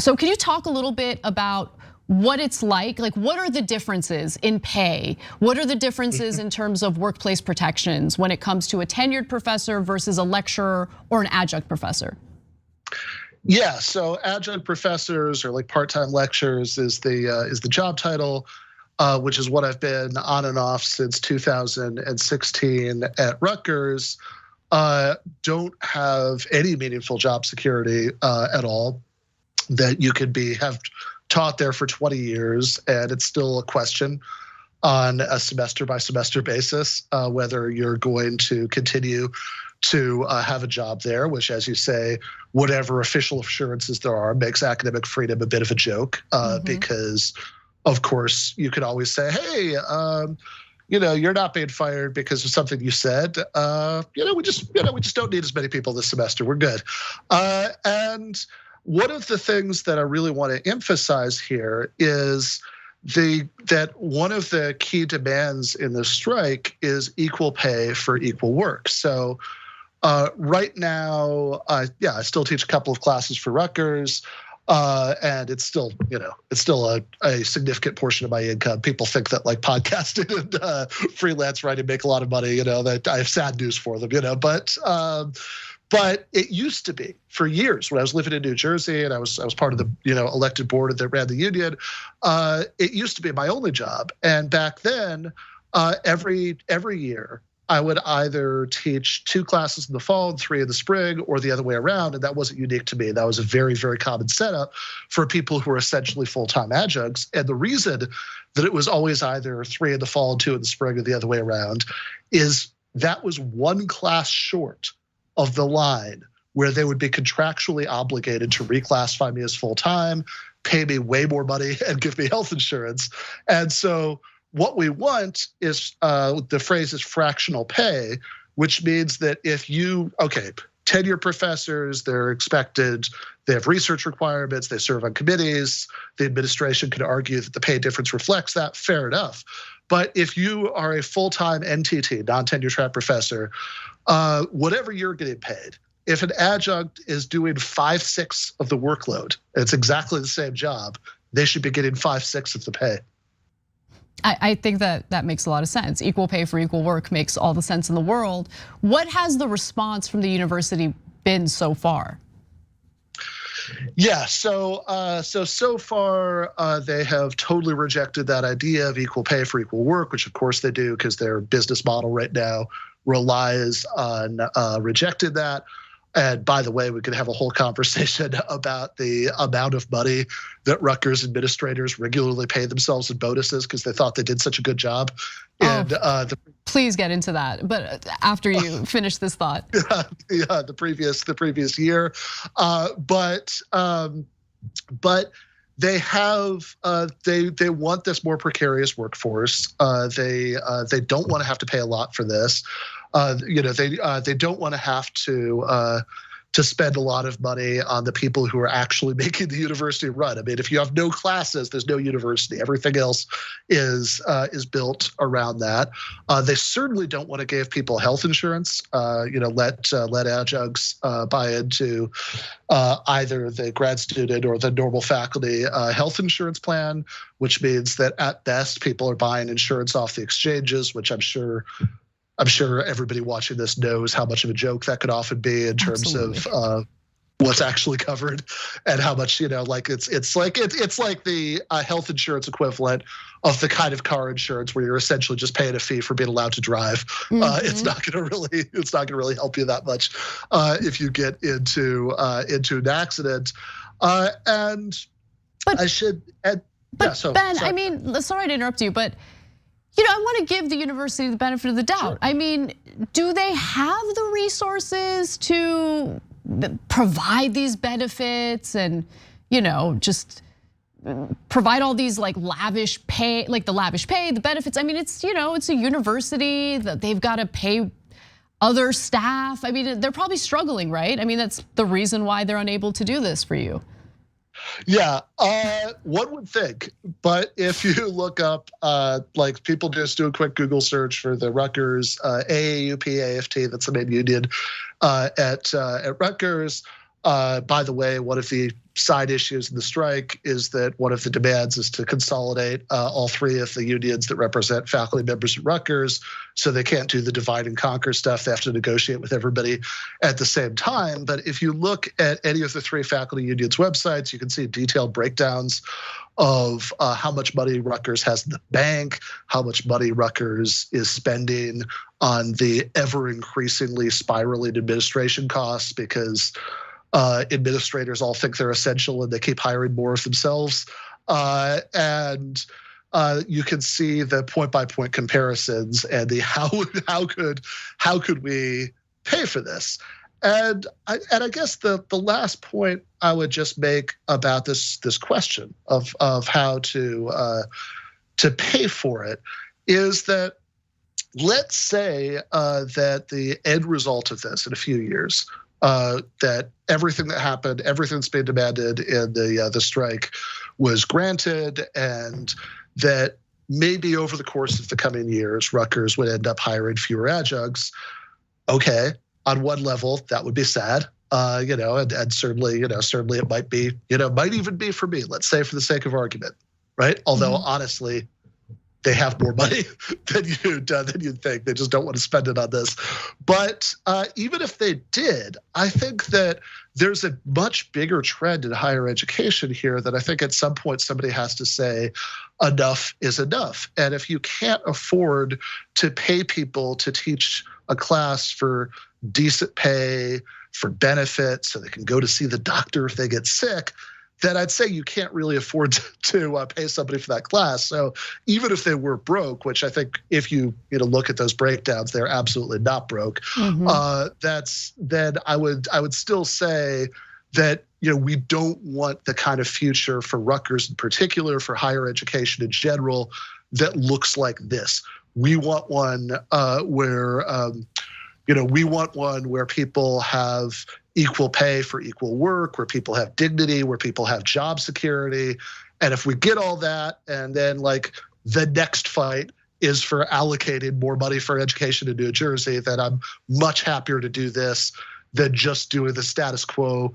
So can you talk a little bit about what it's like what are the differences in pay? What are the differences in terms of workplace protections when it comes to a tenured professor versus a lecturer or an adjunct professor? Yeah, so adjunct professors or like part-time lecturers is the job title, which is what I've been on and off since 2016 at Rutgers. Don't have any meaningful job security at all. That you could have taught there for 20 years, and it's still a question on a semester by semester basis whether you're going to continue to have a job there, which, as you say, whatever official assurances there are, makes academic freedom a bit of a joke because, of course, you could always say, hey, you're not being fired because of something you said. We just don't need as many people this semester. We're good. And one of the things that I really want to emphasize here is that one of the key demands in the strike is equal pay for equal work. So right now, I still teach a couple of classes for Rutgers. And it's still a significant portion of my income. People think that like podcasting and freelance writing make a lot of money, that I have sad news for them, but it used to be for years when I was living in New Jersey and I was part of the elected board that ran the union. It used to be my only job, and back then, every year I would either teach 2 classes in the fall and 3 in the spring, or the other way around, and that wasn't unique to me. That was a very, very common setup for people who were essentially full-time adjuncts. And the reason that it was always either 3 in the fall and 2 in the spring, or the other way around, is that was one class short of the line where they would be contractually obligated to reclassify me as full-time, pay me way more money, and give me health insurance. And so what we want is, the phrase is fractional pay, which means that if tenured professors, they're expected, they have research requirements, they serve on committees, the administration could argue that the pay difference reflects that, fair enough. But if you are a full-time NTT, non-tenure track professor, whatever you're getting paid, if an adjunct is doing 5/6 of the workload, and it's exactly the same job, they should be getting 5/6 of the pay. I think that makes a lot of sense. Equal pay for equal work makes all the sense in the world. What has the response from the university been so far? Yeah, so far they have totally rejected that idea of equal pay for equal work, which of course they do because their business model right now relies on rejecting that. And by the way, we could have a whole conversation about the amount of money that Rutgers administrators regularly pay themselves in bonuses because they thought they did such a good job. And please get into that, but after you finish this thought. Yeah, the previous year, but they have they want this more precarious workforce. They don't want to have to pay a lot for this. They don't want to have to spend a lot of money on the people who are actually making the university run. I mean, if you have no classes, there's no university. Everything else is built around that. They certainly don't want to give people health insurance. Let adjuncts buy into either the grad student or the normal faculty health insurance plan, which means that at best people are buying insurance off the exchanges, which I'm sure everybody watching this knows how much of a joke that could often be in terms of what's actually covered and how much, it's like the health insurance equivalent of the kind of car insurance where you're essentially just paying a fee for being allowed to drive. It's not going to really help you that much if you get into an accident. Ben, I mean, sorry to interrupt you, but I want to give the university the benefit of the doubt. I mean, do they have the resources to provide these benefits and, just provide all these like lavish pay, the benefits? I mean, it's a university that they've got to pay other staff. I mean, they're probably struggling, right? I mean, that's the reason why they're unable to do this for you. Yeah, one would think, but if you look up, like people just do a quick Google search for the Rutgers AAUP AFT, that's the main union at Rutgers. By the way, one of the side issues in the strike is that one of the demands is to consolidate all 3 of the unions that represent faculty members at Rutgers, so they can't do the divide and conquer stuff. They have to negotiate with everybody at the same time. But if you look at any of the 3 faculty unions' websites, you can see detailed breakdowns of how much money Rutgers has in the bank, how much money Rutgers is spending on the ever increasingly spiraling administration costs, because administrators all think they're essential and they keep hiring more of themselves. And you can see the point-by-point comparisons and the how could we pay for this. And I guess the last point I would just make about this question of how to pay for it is that, let's say that the end result of this in a few years, that everything that happened, everything that's been demanded in the strike was granted, and that maybe over the course of the coming years, Rutgers would end up hiring fewer adjuncts. Okay, on one level, that would be sad, and certainly it might be, might even be for me. Let's say for the sake of argument, right? Although honestly, they have more money than you'd think. They just don't want to spend it on this. But even if they did, I think that there's a much bigger trend in higher education here that I think at some point somebody has to say enough is enough. And if you can't afford to pay people to teach a class for decent pay, for benefits, so they can go to see the doctor if they get sick, then I'd say you can't really afford to pay somebody for that class. So even if they were broke, which I think if you look at those breakdowns, they're absolutely not broke. Then I would still say that we don't want the kind of future for Rutgers in particular, for higher education in general, that looks like this. We want one where people have equal pay for equal work, where people have dignity, where people have job security. And if we get all that, and then the next fight is for allocating more money for education in New Jersey, then I'm much happier to do this than just doing the status quo,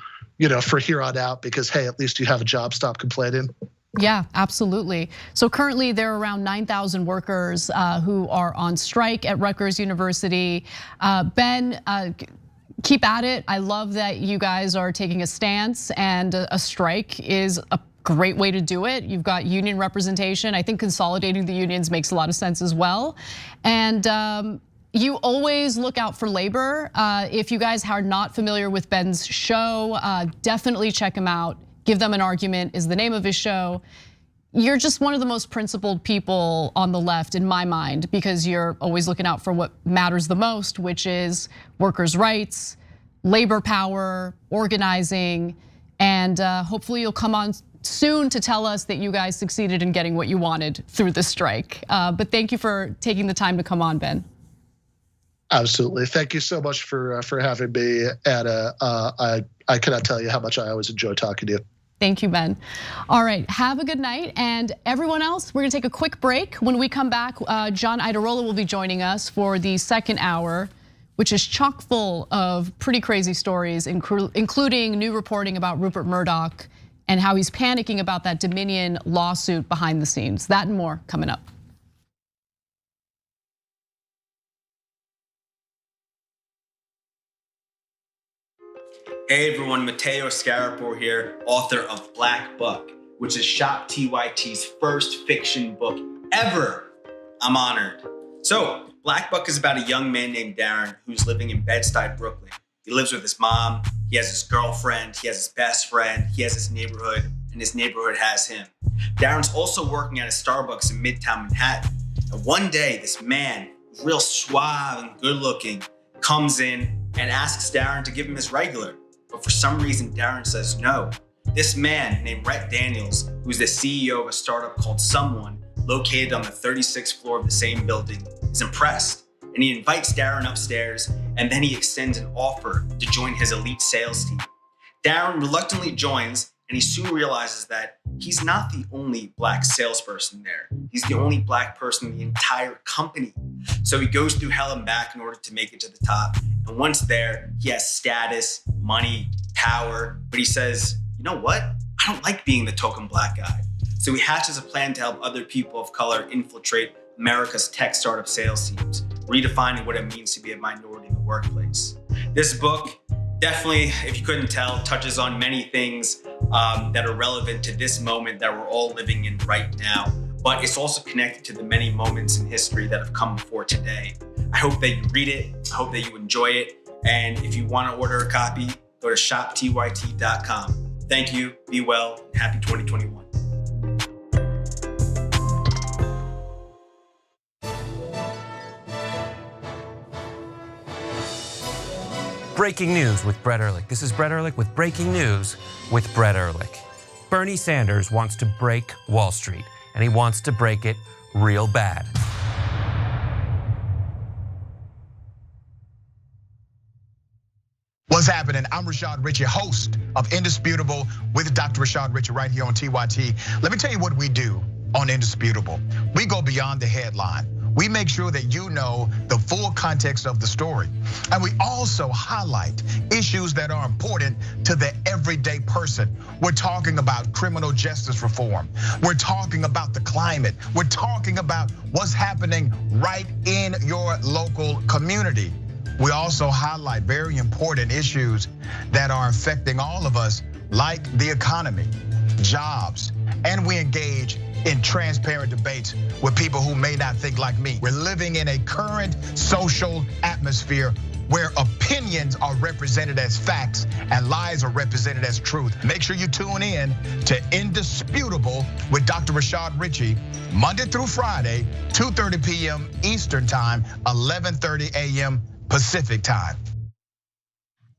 for here on out, because hey, at least you have a job, stop complaining. Yeah, absolutely. So currently there are around 9,000 workers who are on strike at Rutgers University. Ben, keep at it. I love that you guys are taking a stance, and a strike is a great way to do it. You've got union representation. I think consolidating the unions makes a lot of sense as well. And you always look out for labor. If you guys are not familiar with Ben's show, definitely check him out. Give Them an Argument is the name of his show. You're just one of the most principled people on the left in my mind, because you're always looking out for what matters the most, which is workers' rights, labor power, organizing, and hopefully you'll come on soon to tell us that you guys succeeded in getting what you wanted through the strike. But thank you for taking the time to come on, Ben. Absolutely. Thank you so much for having me, Anna. I cannot tell you how much I always enjoy talking to you. Thank you, Ben. All right, have a good night. And everyone else, we're gonna take a quick break. When we come back, John Idarola will be joining us for the second hour, which is chock full of pretty crazy stories, including new reporting about Rupert Murdoch and how he's panicking about that Dominion lawsuit behind the scenes. That and more coming up. Hey everyone, Matteo Scarapore here, author of Black Buck, which is Shop TYT's first fiction book ever. I'm honored. So, Black Buck is about a young man named Darren who's living in Bed-Stuy, Brooklyn. He lives with his mom, he has his girlfriend, he has his best friend, he has his neighborhood, and his neighborhood has him. Darren's also working at a Starbucks in Midtown Manhattan. And one day, this man, real suave and good looking, comes in and asks Darren to give him his regular. But for some reason, Darren says no. This man named Rhett Daniels, who's the CEO of a startup called Someone, located on the 36th floor of the same building, is impressed. And he invites Darren upstairs, and then he extends an offer to join his elite sales team. Darren reluctantly joins, and he soon realizes that he's not the only black salesperson there. He's the only black person in the entire company. So he goes through hell and back in order to make it to the top. And once there, he has status, money, power, but he says, you know what? I don't like being the token black guy. So he hatches a plan to help other people of color infiltrate America's tech startup sales teams, redefining what it means to be a minority in the workplace. This book definitely, if you couldn't tell, touches on many things that are relevant to this moment that we're all living in right now, but it's also connected to the many moments in history that have come before today. I hope that you read it, I hope that you enjoy it, and if you want to order a copy, go to shoptyt.com. Thank you, be well, and happy 2021. breaking news with Brett Ehrlich. This is Brett Ehrlich with breaking news with Brett Ehrlich. Bernie Sanders wants to break Wall Street, and he wants to break it real bad. What's happening? I'm Rashad Richey, host of Indisputable with Dr. Rashad Richey right here on TYT. Let me tell you what we do on Indisputable. We go beyond the headline. We make sure that you know the full context of the story. And we also highlight issues that are important to the everyday person. We're talking about criminal justice reform. We're talking about the climate. We're talking about what's happening right in your local community. We also highlight very important issues that are affecting all of us, like the economy, jobs, and we engage in transparent debates with people who may not think like me. We're living in a current social atmosphere where opinions are represented as facts and lies are represented as truth. Make sure you tune in to Indisputable with Dr. Rashad Richey, Monday through Friday, 2:30 p.m. Eastern Time, 11:30 a.m. Pacific Time.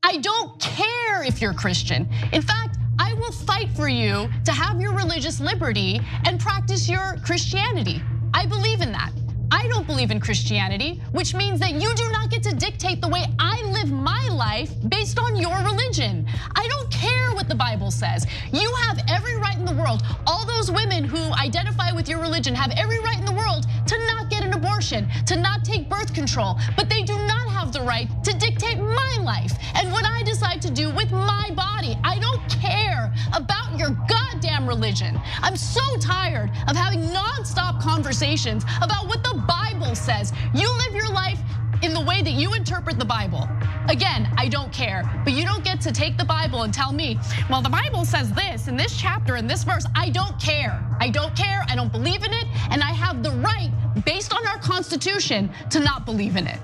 I don't care if you're Christian. In fact, I will fight for you to have your religious liberty and practice your Christianity. I believe in that. I don't believe in Christianity, which means that you do not get to dictate the way I live my life based on your religion. I don't care what the Bible says. You have every right in the world. All those women who identify with your religion have every right in the world to not get an abortion, to not take birth control, but they do not have the right to dictate my life and what I decide to do with my body. I don't care about your goddamn religion. I'm so tired of having nonstop conversations about what the Bible says. You live your life in the way that you interpret the Bible. Again, I don't care, but you don't get to take the Bible and tell me, well, the Bible says this in this chapter, in this verse. I don't care. I don't care, I don't believe in it, and I have the right, based on our Constitution, to not believe in it.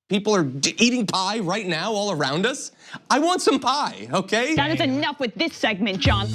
People are eating pie right now all around us. I want some pie, okay? That is enough with this segment, John.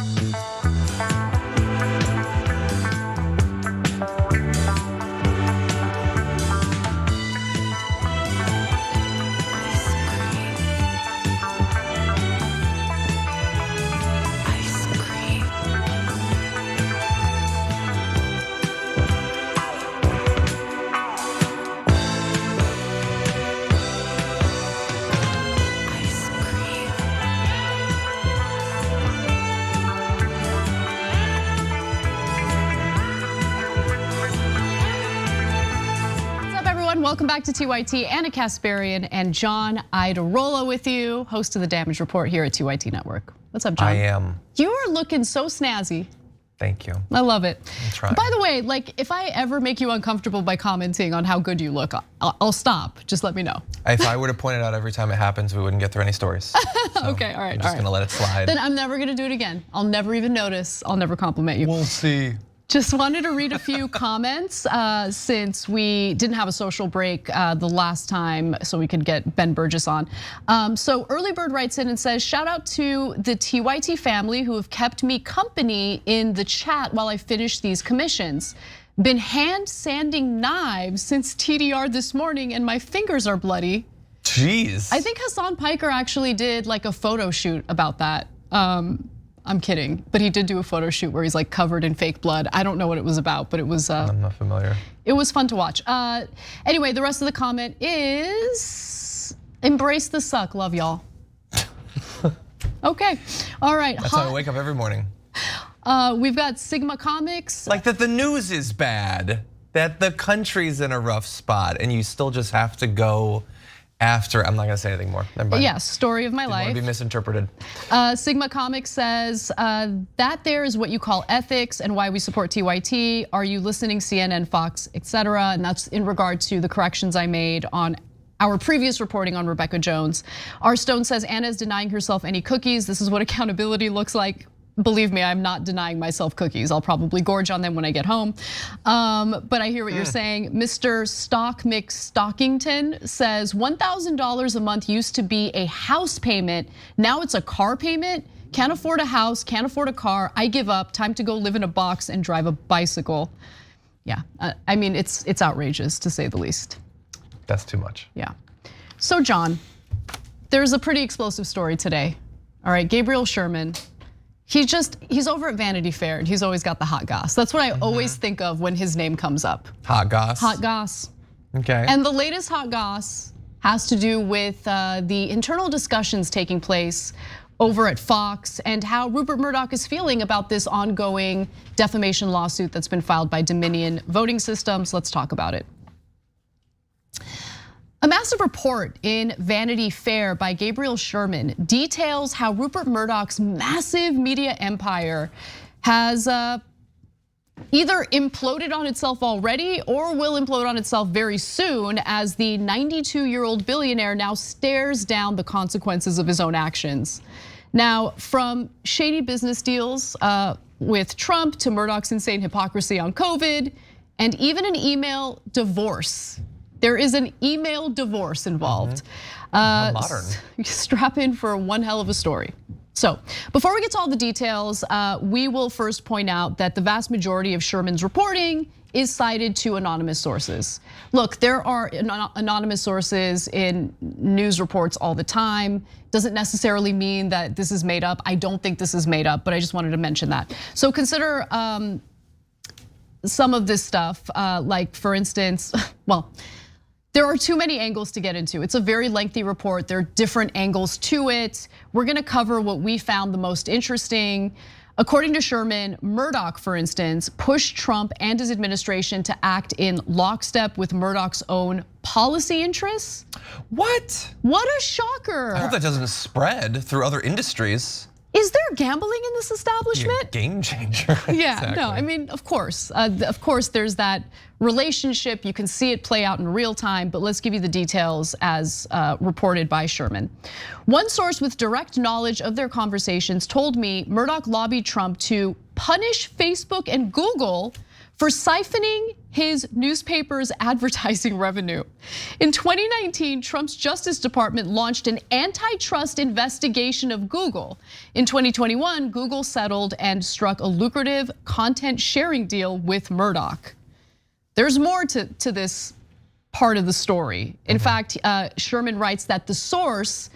Welcome back to TYT. Anna Kasparian and John Iadarola with you, host of the Damage Report here at TYT Network. What's up, John? I am. You are looking so snazzy. Thank you. I love it. I'm trying. By the way, like if I ever make you uncomfortable by commenting on how good you look, I'll stop. Just let me know. If I were to point it out every time it happens, we wouldn't get through any stories. So okay, all right. I'm just gonna let it slide. Then I'm never gonna do it again. I'll never even notice. I'll never compliment you. We'll see. Just wanted to read a few comments since we didn't have a social break the last time, so we could get Ben Burgess on. So Early Bird writes in and says, shout out to the TYT family who have kept me company in the chat while I finish these commissions. Been hand sanding knives since TDR this morning and my fingers are bloody. Jeez. I think Hassan Piker actually did like a photo shoot about that. I'm kidding, but he did do a photo shoot where he's like covered in fake blood. I don't know what it was about, but it was. I'm not familiar. It was fun to watch. Anyway, the rest of the comment is embrace the suck, love y'all. Okay, all right. That's how I wake up every morning. We've got Sigma Comics. Like that the news is bad, that the country's in a rough spot, and you still just have to go after. I'm not gonna say anything more. Never mind. Yeah, story of my life. Didn't want to be misinterpreted. Sigma Comics says that there is what you call ethics and why we support TYT. Are you listening CNN, Fox, etc.? And that's in regard to the corrections I made on our previous reporting on Rebecca Jones. R. Stone says Anna is denying herself any cookies. This is what accountability looks like. Believe me, I'm not denying myself cookies. I'll probably gorge on them when I get home. But I hear what you're saying. Mr. Stock McStockington says $1,000 a month used to be a house payment. Now it's a car payment. Can't afford a house, can't afford a car. I give up. Time to go live in a box and drive a bicycle. Yeah, I mean, it's outrageous to say the least. That's too much. Yeah. So John, there's a pretty explosive story today. All right, Gabriel Sherman. He's over at Vanity Fair and he's always got the hot goss. That's what I always think of when his name comes up. Hot goss. Hot goss. Okay. And the latest hot goss has to do with the internal discussions taking place over at Fox and how Rupert Murdoch is feeling about this ongoing defamation lawsuit that's been filed by Dominion Voting Systems. Let's talk about it. A massive report in Vanity Fair by Gabriel Sherman details how Rupert Murdoch's massive media empire has either imploded on itself already or will implode on itself very soon as the 92-year-old billionaire now stares down the consequences of his own actions. Now, from shady business deals with Trump to Murdoch's insane hypocrisy on COVID, and even an email divorce. There is an email divorce involved. Modern. Strap in for one hell of a story. So before we get to all the details, we will first point out that the vast majority of Sherman's reporting is cited to anonymous sources. Look, there are anonymous sources in news reports all the time. Doesn't necessarily mean that this is made up. I don't think this is made up, but I just wanted to mention that. So consider some of this stuff, like for instance, well, there are too many angles to get into. It's a very lengthy report. There are different angles to it. We're gonna cover what we found the most interesting. According to Sherman, Murdoch, for instance, pushed Trump and his administration to act in lockstep with Murdoch's own policy interests. What? What a shocker. I hope that doesn't spread through other industries. Is there gambling in this establishment? You're a game changer. Yeah, Exactly. no, I mean, of course there's that relationship. You can see it play out in real time, but let's give you the details as reported by Sherman. One source with direct knowledge of their conversations told me Murdoch lobbied Trump to punish Facebook and Google for siphoning his newspaper's advertising revenue. In 2019, Trump's Justice Department launched an antitrust investigation of Google. In 2021, Google settled and struck a lucrative content sharing deal with Murdoch. There's more to this part of the story. In fact, Sherman writes that the source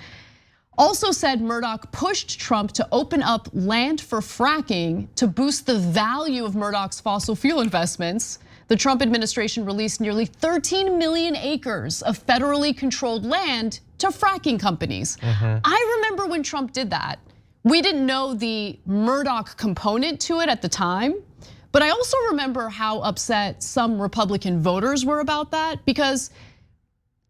also said Murdoch pushed Trump to open up land for fracking to boost the value of Murdoch's fossil fuel investments. The Trump administration released nearly 13 million acres of federally controlled land to fracking companies. I remember when Trump did that. We didn't know the Murdoch component to it at the time, but I also remember how upset some Republican voters were about that, because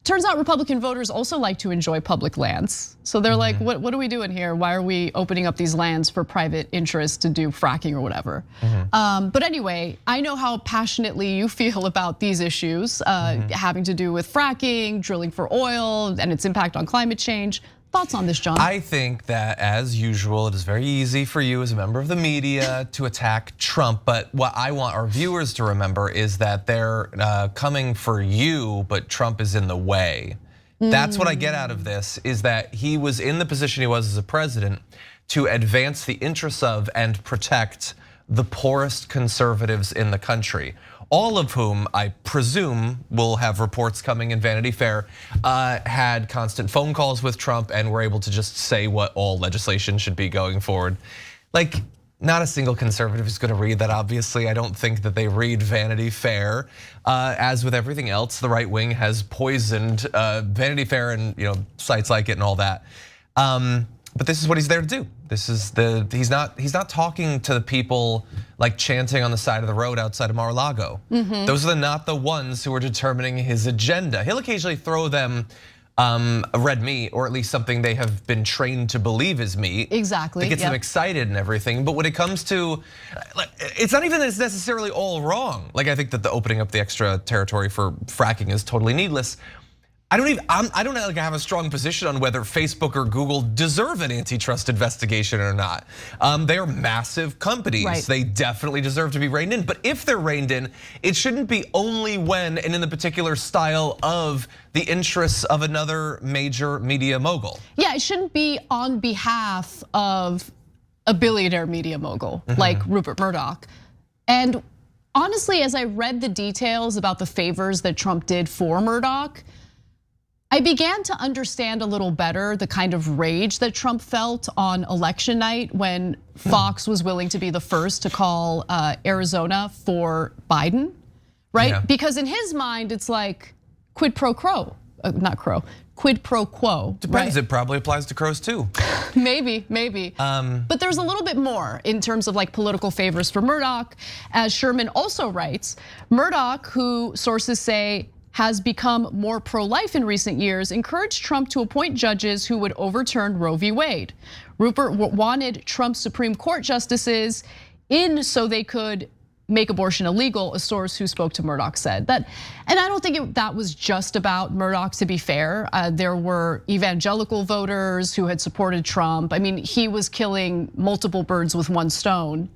turns out Republican voters also like to enjoy public lands. So they're like, what are we doing here? Why are we opening up these lands for private interests to do fracking or whatever? But anyway, I know how passionately you feel about these issues having to do with fracking, drilling for oil, and its impact on climate change. Thoughts on this, John? I think that, as usual, it is very easy for you as a member of the media to attack Trump. But what I want our viewers to remember is that they're coming for you, but Trump is in the way. That's what I get out of this, is that he was in the position he was as a president to advance the interests of and protect the poorest conservatives in the country. All of whom, I presume, will have reports coming in Vanity Fair, had constant phone calls with Trump and were able to just say what all legislation should be going forward. Like, not a single conservative is gonna read that, obviously. I don't think that they read Vanity Fair. As with everything else, the right wing has poisoned Vanity Fair and sites like it and all that. But this is what he's there to do. This is he's not talking to the people like chanting on the side of the road outside of Mar-a-Lago. Those are not the ones who are determining his agenda. He'll occasionally throw them red meat, or at least something they have been trained to believe is meat. Exactly. That gets them excited and everything. But when it comes to, it's not even that it's necessarily all wrong. Like, I think that the opening up the extra territory for fracking is totally needless. I don't have a strong position on whether Facebook or Google deserve an antitrust investigation or not. They are massive companies. Right. They definitely deserve to be reined in. But if they're reined in, it shouldn't be only when and in the particular style of the interests of another major media mogul. Yeah, it shouldn't be on behalf of a billionaire media mogul like Rupert Murdoch. And honestly, as I read the details about the favors that Trump did for Murdoch, I began to understand a little better the kind of rage that Trump felt on election night when Fox was willing to be the first to call Arizona for Biden, right? Yeah. Because in his mind, it's like quid pro quo, quid pro quo. Depends, right? it probably applies to crows too. Maybe. But there's a little bit more in terms of like political favors for Murdoch. As Sherman also writes, Murdoch, who sources say has become more pro-life in recent years, encouraged Trump to appoint judges who would overturn Roe v. Wade. Rupert wanted Trump's Supreme Court justices in so they could make abortion illegal, a source who spoke to Murdoch said that. And I don't think that was just about Murdoch, to be fair. There were evangelical voters who had supported Trump. I mean, he was killing multiple birds with one stone.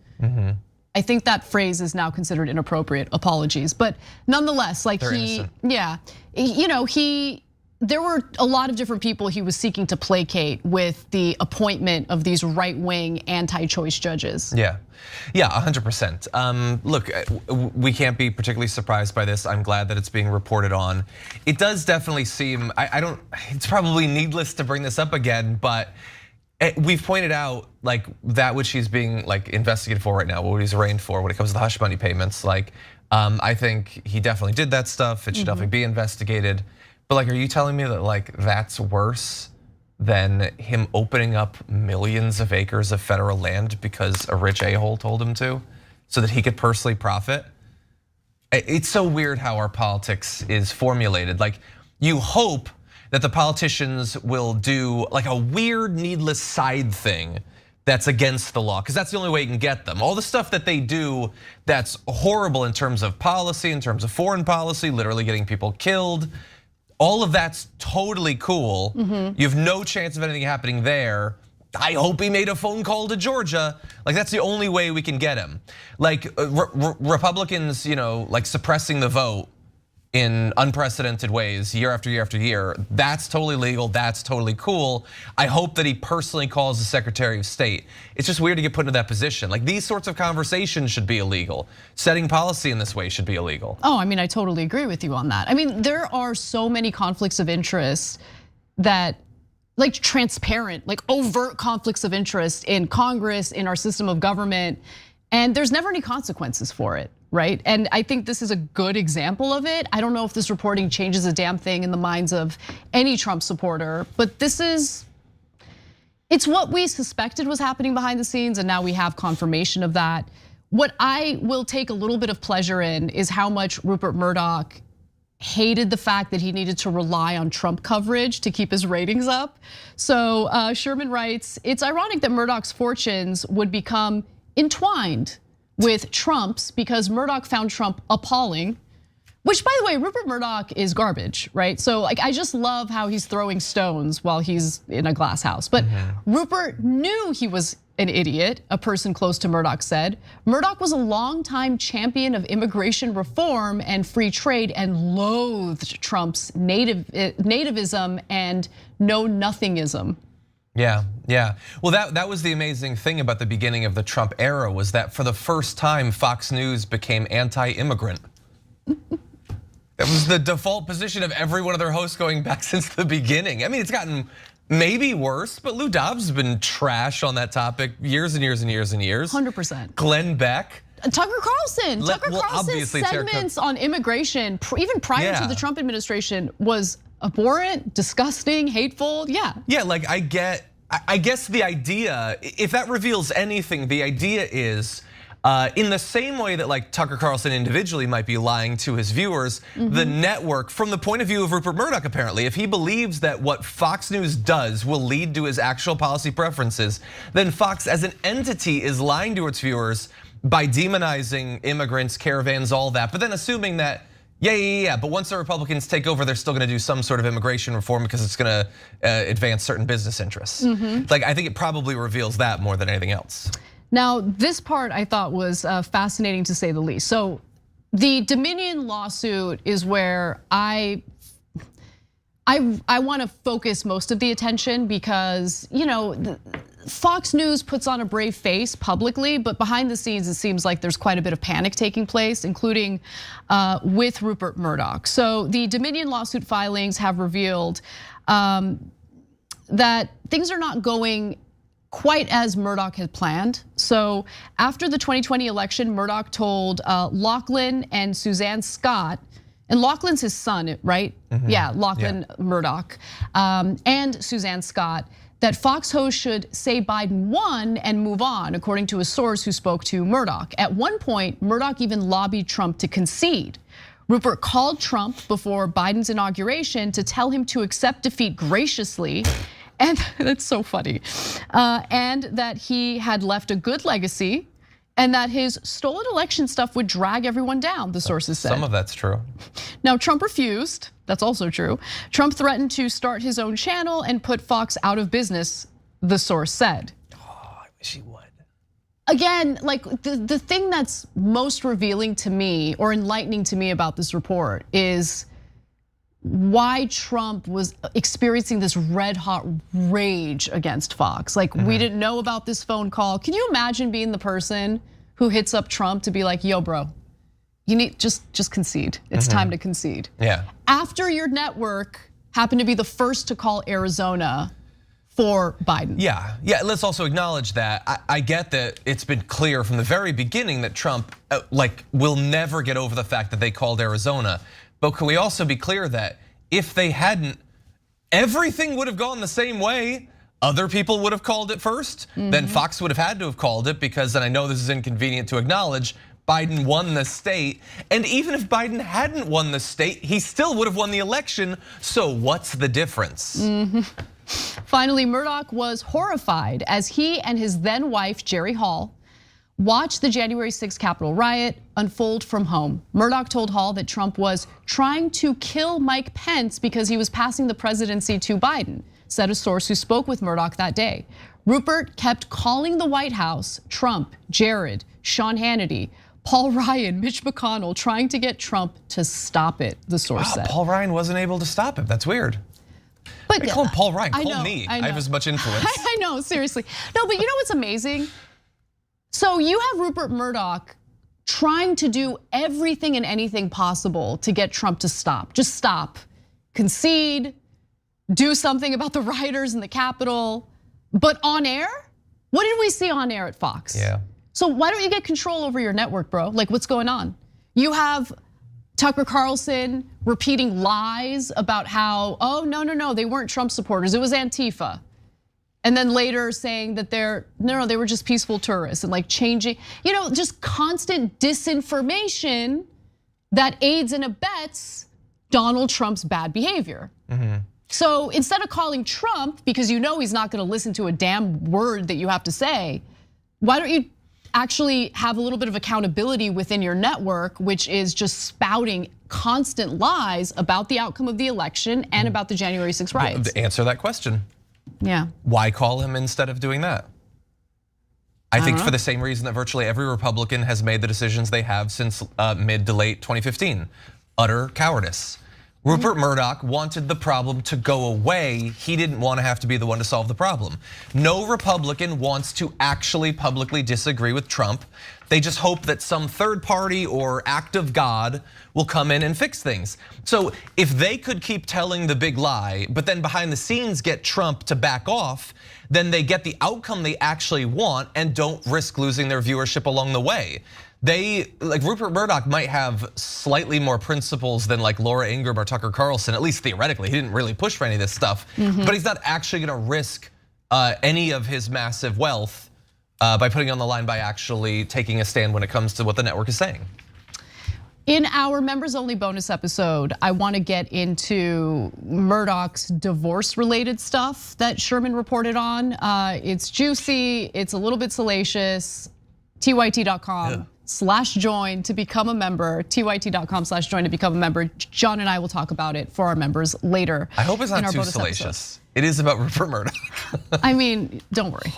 I think that phrase is now considered inappropriate, apologies. But nonetheless, like They're innocent. there were a lot of different people he was seeking to placate with the appointment of these right-wing anti-choice judges. Yeah, 100%. Look, we can't be particularly surprised by this. I'm glad that it's being reported on. It does definitely seem, it's probably needless to bring this up again, but we've pointed out like that which he's being like investigated for right now, what he's arraigned for when it comes to the hush money payments. Like, I think he definitely did that stuff. It should definitely be investigated. But like, are you telling me that like that's worse than him opening up millions of acres of federal land because a rich a-hole told him to, so that he could personally profit? It's so weird how our politics is formulated. Like, you hope that the politicians will do like a weird, needless side thing that's against the law, because that's the only way you can get them. All the stuff that they do that's horrible in terms of policy, in terms of foreign policy, literally getting people killed, all of that's totally cool. You have no chance of anything happening there. I hope he made a phone call to Georgia. Like, that's the only way we can get him. Like Republicans, like suppressing the vote in unprecedented ways year after year after year. That's totally legal, that's totally cool. I hope that he personally calls the Secretary of State. It's just weird to get put into that position. Like, these sorts of conversations should be illegal. Setting policy in this way should be illegal. Oh, I mean, I totally agree with you on that. I mean, there are so many conflicts of interest that, like transparent, like overt conflicts of interest in Congress, in our system of government, and there's never any consequences for it. Right, and I think this is a good example of it. I don't know if this reporting changes a damn thing in the minds of any Trump supporter, but it's what we suspected was happening behind the scenes, and now we have confirmation of that. What I will take a little bit of pleasure in is how much Rupert Murdoch hated the fact that he needed to rely on Trump coverage to keep his ratings up. So Sherman writes, it's ironic that Murdoch's fortunes would become entwined with Trump's because Murdoch found Trump appalling, which, by the way, Rupert Murdoch is garbage, right? So like, I just love how he's throwing stones while he's in a glass house. But Rupert knew he was an idiot, a person close to Murdoch said. Murdoch was a longtime champion of immigration reform and free trade and loathed Trump's nativism and know-nothingism. Yeah. Well, that was the amazing thing about the beginning of the Trump era, was that for the first time, Fox News became anti-immigrant. That was the default position of every one of their hosts going back since the beginning. I mean, it's gotten maybe worse, but Lou Dobbs has been trash on that topic years and years and years and years. 100%. Glenn Beck. Tucker Carlson. Tucker Carlson's segments on immigration, even prior to the Trump administration, was abhorrent, disgusting, hateful. Yeah, like I guess the idea, if that reveals anything, the idea is in the same way that like Tucker Carlson individually might be lying to his viewers, the network, from the point of view of Rupert Murdoch apparently, if he believes that what Fox News does will lead to his actual policy preferences, then Fox as an entity is lying to its viewers by demonizing immigrants, caravans, all that, but then assuming that yeah. But once the Republicans take over, they're still going to do some sort of immigration reform because it's going to advance certain business interests. Like, I think it probably reveals that more than anything else. Now, this part I thought was fascinating to say the least. So the Dominion lawsuit is where I want to focus most of the attention because, Fox News puts on a brave face publicly, but behind the scenes, it seems like there's quite a bit of panic taking place, including with Rupert Murdoch. So the Dominion lawsuit filings have revealed that things are not going quite as Murdoch had planned. So after the 2020 election, Murdoch told Lachlan and Suzanne Scott, and Lachlan's his son, right? Yeah, Lachlan Murdoch and Suzanne Scott, that Fox hosts should say Biden won and move on, according to a source who spoke to Murdoch. At one point, Murdoch even lobbied Trump to concede. Rupert called Trump before Biden's inauguration to tell him to accept defeat graciously. And that's so funny. And that he had left a good legacy and that his stolen election stuff would drag everyone down, the sources said. Some of that's true. Now, Trump refused. That's also true. Trump threatened to start his own channel and put Fox out of business, the source said. Oh, I wish he would. Again, like the thing that's most revealing to me or enlightening to me about this report is why Trump was experiencing this red hot rage against Fox. Like, we didn't know about this phone call. Can you imagine being the person who hits up Trump to be like, yo, bro, you need just concede. It's time to concede. Yeah. After your network happened to be the first to call Arizona for Biden. Yeah, let's also acknowledge that. I get that it's been clear from the very beginning that Trump will never get over the fact that they called Arizona. But can we also be clear that if they hadn't, everything would have gone the same way. Other people would have called it first. Then Fox would have had to have called it because, and I know this is inconvenient to acknowledge, Biden won the state. And even if Biden hadn't won the state, he still would have won the election. So what's the difference? Finally, Murdoch was horrified as he and his then wife, Jerry Hall, watched the January 6th Capitol riot unfold from home. Murdoch told Hall that Trump was trying to kill Mike Pence because he was passing the presidency to Biden, said a source who spoke with Murdoch that day. Rupert kept calling the White House Trump, Jared, Sean Hannity, Paul Ryan, Mitch McConnell, trying to get Trump to stop it, the source said. Paul Ryan wasn't able to stop it. That's weird. But call him Paul Ryan, I call know, me. I I have as much influence. I know, seriously. No, but you know what's amazing? So you have Rupert Murdoch trying to do everything and anything possible to get Trump to stop. Just stop, concede, do something about the rioters in the Capitol. But on air, what did we see on air at Fox? Yeah. So why don't you get control over your network, bro? Like, what's going on? You have Tucker Carlson repeating lies about how, oh, no, they weren't Trump supporters, it was Antifa. And then later saying that they were just peaceful tourists and like changing, just constant disinformation that aids and abets Donald Trump's bad behavior. So instead of calling Trump, because you know he's not gonna listen to a damn word that you have to say, why don't you actually have a little bit of accountability within your network, which is just spouting constant lies about the outcome of the election and about the January 6th riots? Answer that question. Yeah. Why call him instead of doing that? I think for the same reason that virtually every Republican has made the decisions they have since mid to late 2015. Utter cowardice. Rupert Murdoch wanted the problem to go away. He didn't want to have to be the one to solve the problem. No Republican wants to actually publicly disagree with Trump. They just hope that some third party or act of God will come in and fix things. So if they could keep telling the big lie, but then behind the scenes get Trump to back off, then they get the outcome they actually want and don't risk losing their viewership along the way. Rupert Murdoch might have slightly more principles than like Laura Ingraham or Tucker Carlson, at least theoretically. He didn't really push for any of this stuff, but he's not actually gonna risk any of his massive wealth by putting on the line by actually taking a stand when it comes to what the network is saying. In our members only bonus episode, I want to get into Murdoch's divorce related stuff that Sherman reported on. It's juicy, it's a little bit salacious. tyt.com/join to become a member. tyt.com/join to become a member. John and I will talk about it for our members later. I hope it's not too salacious. It is about Rupert Murdoch. I mean, don't worry.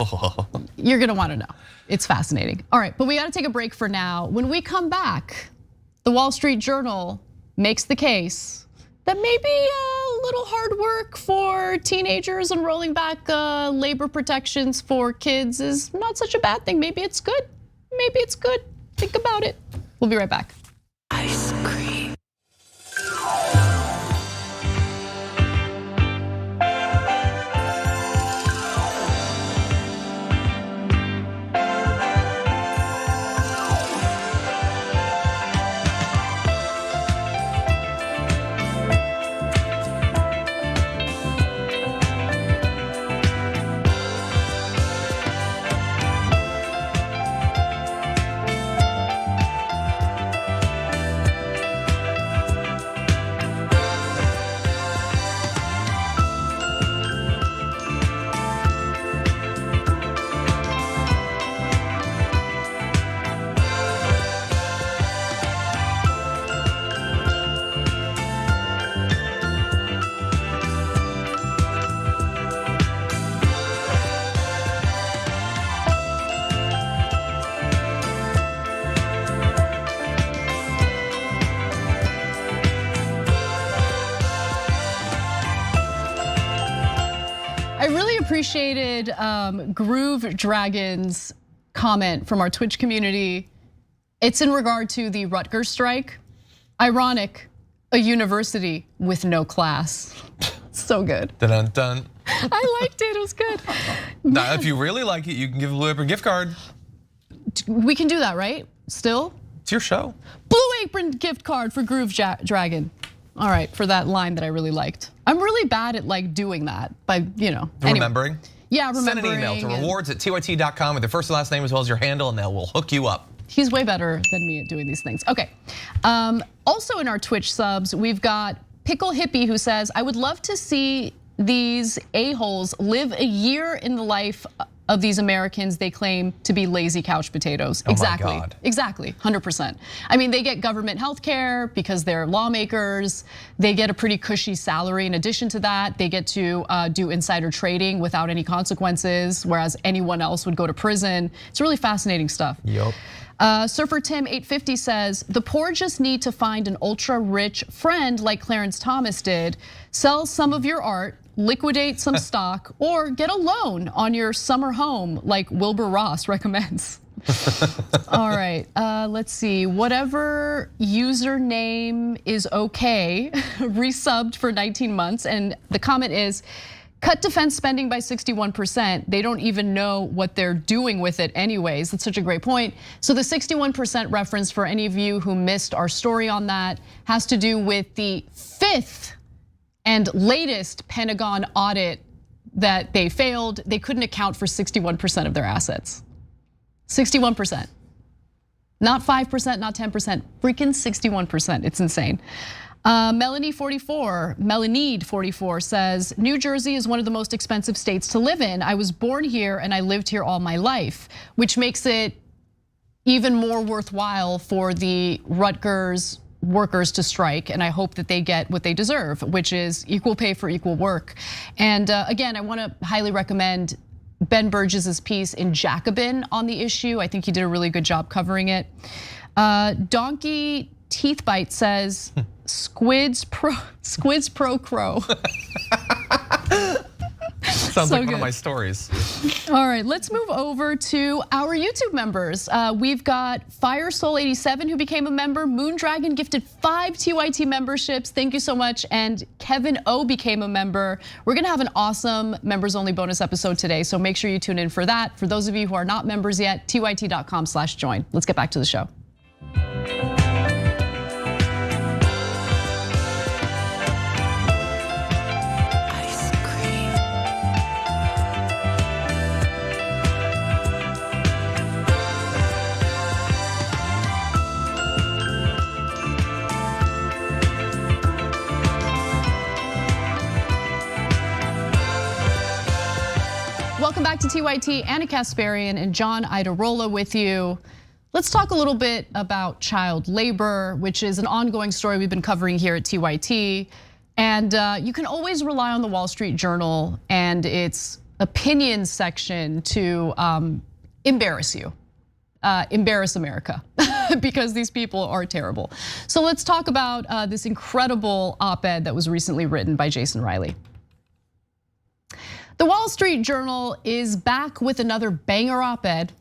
You're gonna wanna know. It's fascinating. All right, but we gotta take a break for now. When we come back, the Wall Street Journal makes the case that maybe a little hard work for teenagers and rolling back labor protections for kids is not such a bad thing. Maybe it's good. Maybe it's good. Think about it. We'll be right back. Ice cream. Appreciated Groove Dragon's comment from our Twitch community. It's in regard to the Rutgers strike. Ironic, a university with no class. So good. Dun dun dun. I liked it, it was good. Now, if you really like it, you can give Blue Apron gift card. We can do that, right? Still? It's your show. Blue Apron gift card for Groove Dragon. All right, for that line that I really liked. I'm really bad at like doing that by, anyway. Remembering? Yeah, remembering. Send an email to rewards@tyt.com with your first and last name as well as your handle, and we'll hook you up. He's way better than me at doing these things. Okay, also in our Twitch subs, we've got Pickle Hippie who says, I would love to see these a-holes live a year in the life of these Americans they claim to be lazy couch potatoes. Oh exactly, my God. Exactly, 100%. I mean, they get government health care because they're lawmakers. They get a pretty cushy salary. In addition to that, they get to do insider trading without any consequences, whereas anyone else would go to prison. It's really fascinating stuff. Yup. Surfer Tim 850 says, the poor just need to find an ultra rich friend like Clarence Thomas did, sell some of your art, liquidate some stock, or get a loan on your summer home like Wilbur Ross recommends. All right, let's see. Whatever username is okay, resubbed for 19 months. And the comment is, cut defense spending by 61%. They don't even know what they're doing with it anyways. That's such a great point. So the 61% reference, for any of you who missed our story on that, has to do with the 5th and latest Pentagon audit that they failed. They couldn't account for 61% of their assets. 61%. Not 5%, not 10%, freaking 61%. It's insane. Melanie 44 says, New Jersey is one of the most expensive states to live in. I was born here and I lived here all my life, which makes it even more worthwhile for the Rutgers workers to strike, and I hope that they get what they deserve, which is equal pay for equal work. And again, I want to highly recommend Ben Burgess's piece in Jacobin on the issue. I think he did a really good job covering it. Donkey Teethbite says, Squids pro crow. Sounds like one of my stories. All right, let's move over to our YouTube members. We've got FireSoul87 who became a member. Moondragon gifted 5 TYT memberships. Thank you so much. And Kevin O became a member. We're gonna have an awesome members only bonus episode today, so make sure you tune in for that. For those of you who are not members yet, tyt.com/join. Let's get back to the show. Welcome back to TYT. Anna Kasparian and John Idarola with you. Let's talk a little bit about child labor, which is an ongoing story we've been covering here at TYT. And you can always rely on the Wall Street Journal and its opinion section to embarrass you. embarrass America because these people are terrible. So let's talk about this incredible op-ed that was recently written by Jason Riley. The Wall Street Journal is back with another banger op-ed,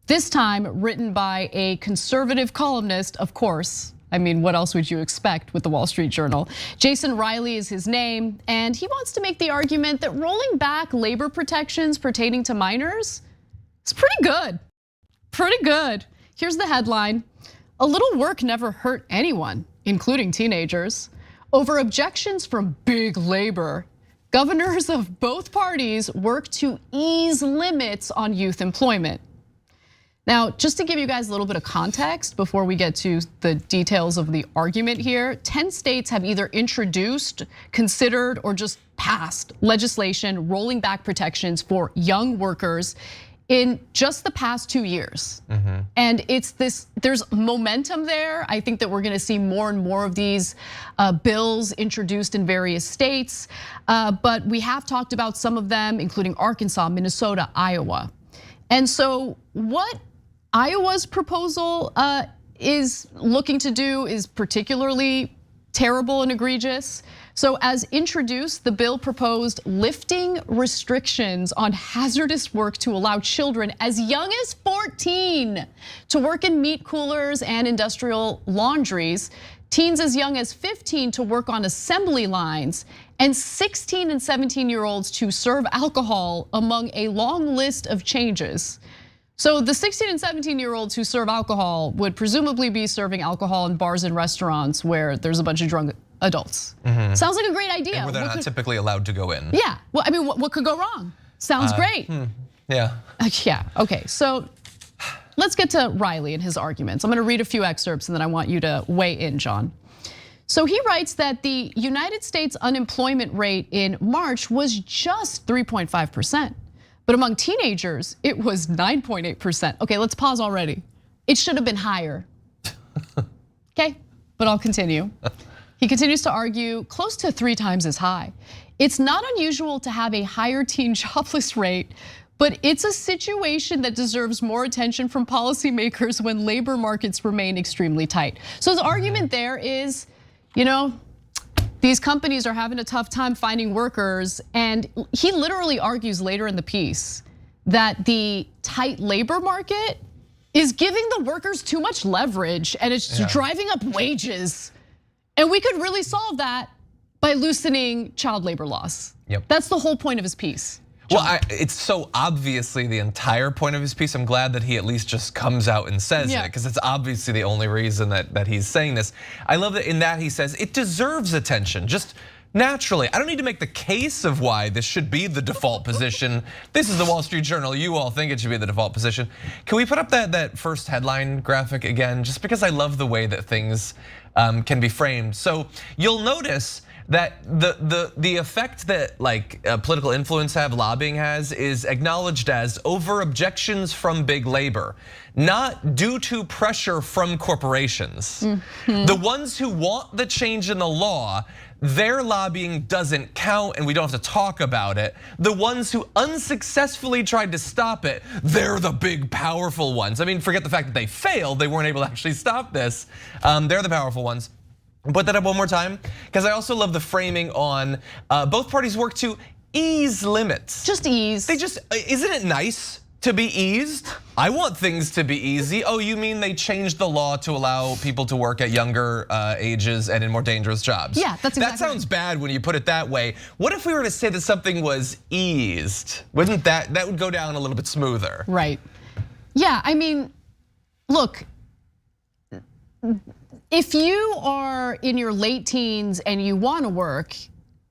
this time written by a conservative columnist, of course. I mean, what else would you expect with the Wall Street Journal? Jason Riley is his name, and he wants to make the argument that rolling back labor protections pertaining to minors is pretty good. Pretty good. Here's the headline. A little work never hurt anyone, including teenagers. Over objections from big labor, governors of both parties work to ease limits on youth employment. Now, just to give you guys a little bit of context before we get to the details of the argument here, 10 states have either introduced, considered, or just passed legislation rolling back protections for young workers in just the past 2 years. And there's momentum there. I think that we're gonna see more and more of these bills introduced in various states. But we have talked about some of them, including Arkansas, Minnesota, Iowa. And so what Iowa's proposal is looking to do is particularly terrible and egregious. So as introduced, the bill proposed lifting restrictions on hazardous work to allow children as young as 14 to work in meat coolers and industrial laundries, teens as young as 15 to work on assembly lines, and 16 and 17-year-olds to serve alcohol, among a long list of changes. So the 16 and 17-year-olds who serve alcohol would presumably be serving alcohol in bars and restaurants where there's a bunch of drunk adults. Sounds like a great idea. And where they're not typically allowed to go in. Yeah, well, I mean, what could go wrong? Sounds great. Yeah. Yeah, okay, so let's get to Riley and his arguments. I'm gonna read a few excerpts and then I want you to weigh in, John. So he writes that the United States unemployment rate in March was just 3.5%. But among teenagers, it was 9.8%. Okay, let's pause already. It should have been higher. Okay, but I'll continue. He continues to argue close to 3 times as high. It's not unusual to have a higher teen jobless rate, but it's a situation that deserves more attention from policymakers when labor markets remain extremely tight. So his argument there is, these companies are having a tough time finding workers, and he literally argues later in the piece that the tight labor market is giving the workers too much leverage and it's driving up wages. And we could really solve that by loosening child labor laws. That's the whole point of his piece. Well, it's so obviously the entire point of his piece. I'm glad that he at least just comes out and says it, because it's obviously the only reason that he's saying this. I love that in that he says it deserves attention, just naturally. I don't need to make the case of why this should be the default position. This is the Wall Street Journal. You all think it should be the default position. Can we put up that first headline graphic again? Just because I love the way that things can be framed. So you'll notice that the effect that political influence lobbying has is acknowledged as over objections from big labor, not due to pressure from corporations. The ones who want the change in the law, their lobbying doesn't count and we don't have to talk about it. The ones who unsuccessfully tried to stop it, they're the big powerful ones. I mean, forget the fact that they failed, they weren't able to actually stop this. They're the powerful ones. Put that up one more time, because I also love the framing on both parties work to ease limits. Just ease. Isn't it nice to be eased? I want things to be easy. Oh, you mean they changed the law to allow people to work at younger ages and in more dangerous jobs? Yeah, that's exactly. That sounds bad when you put it that way. What if we were to say that something was eased? Wouldn't that would go down a little bit smoother? Right. Yeah, I mean, look, if you are in your late teens and you want to work,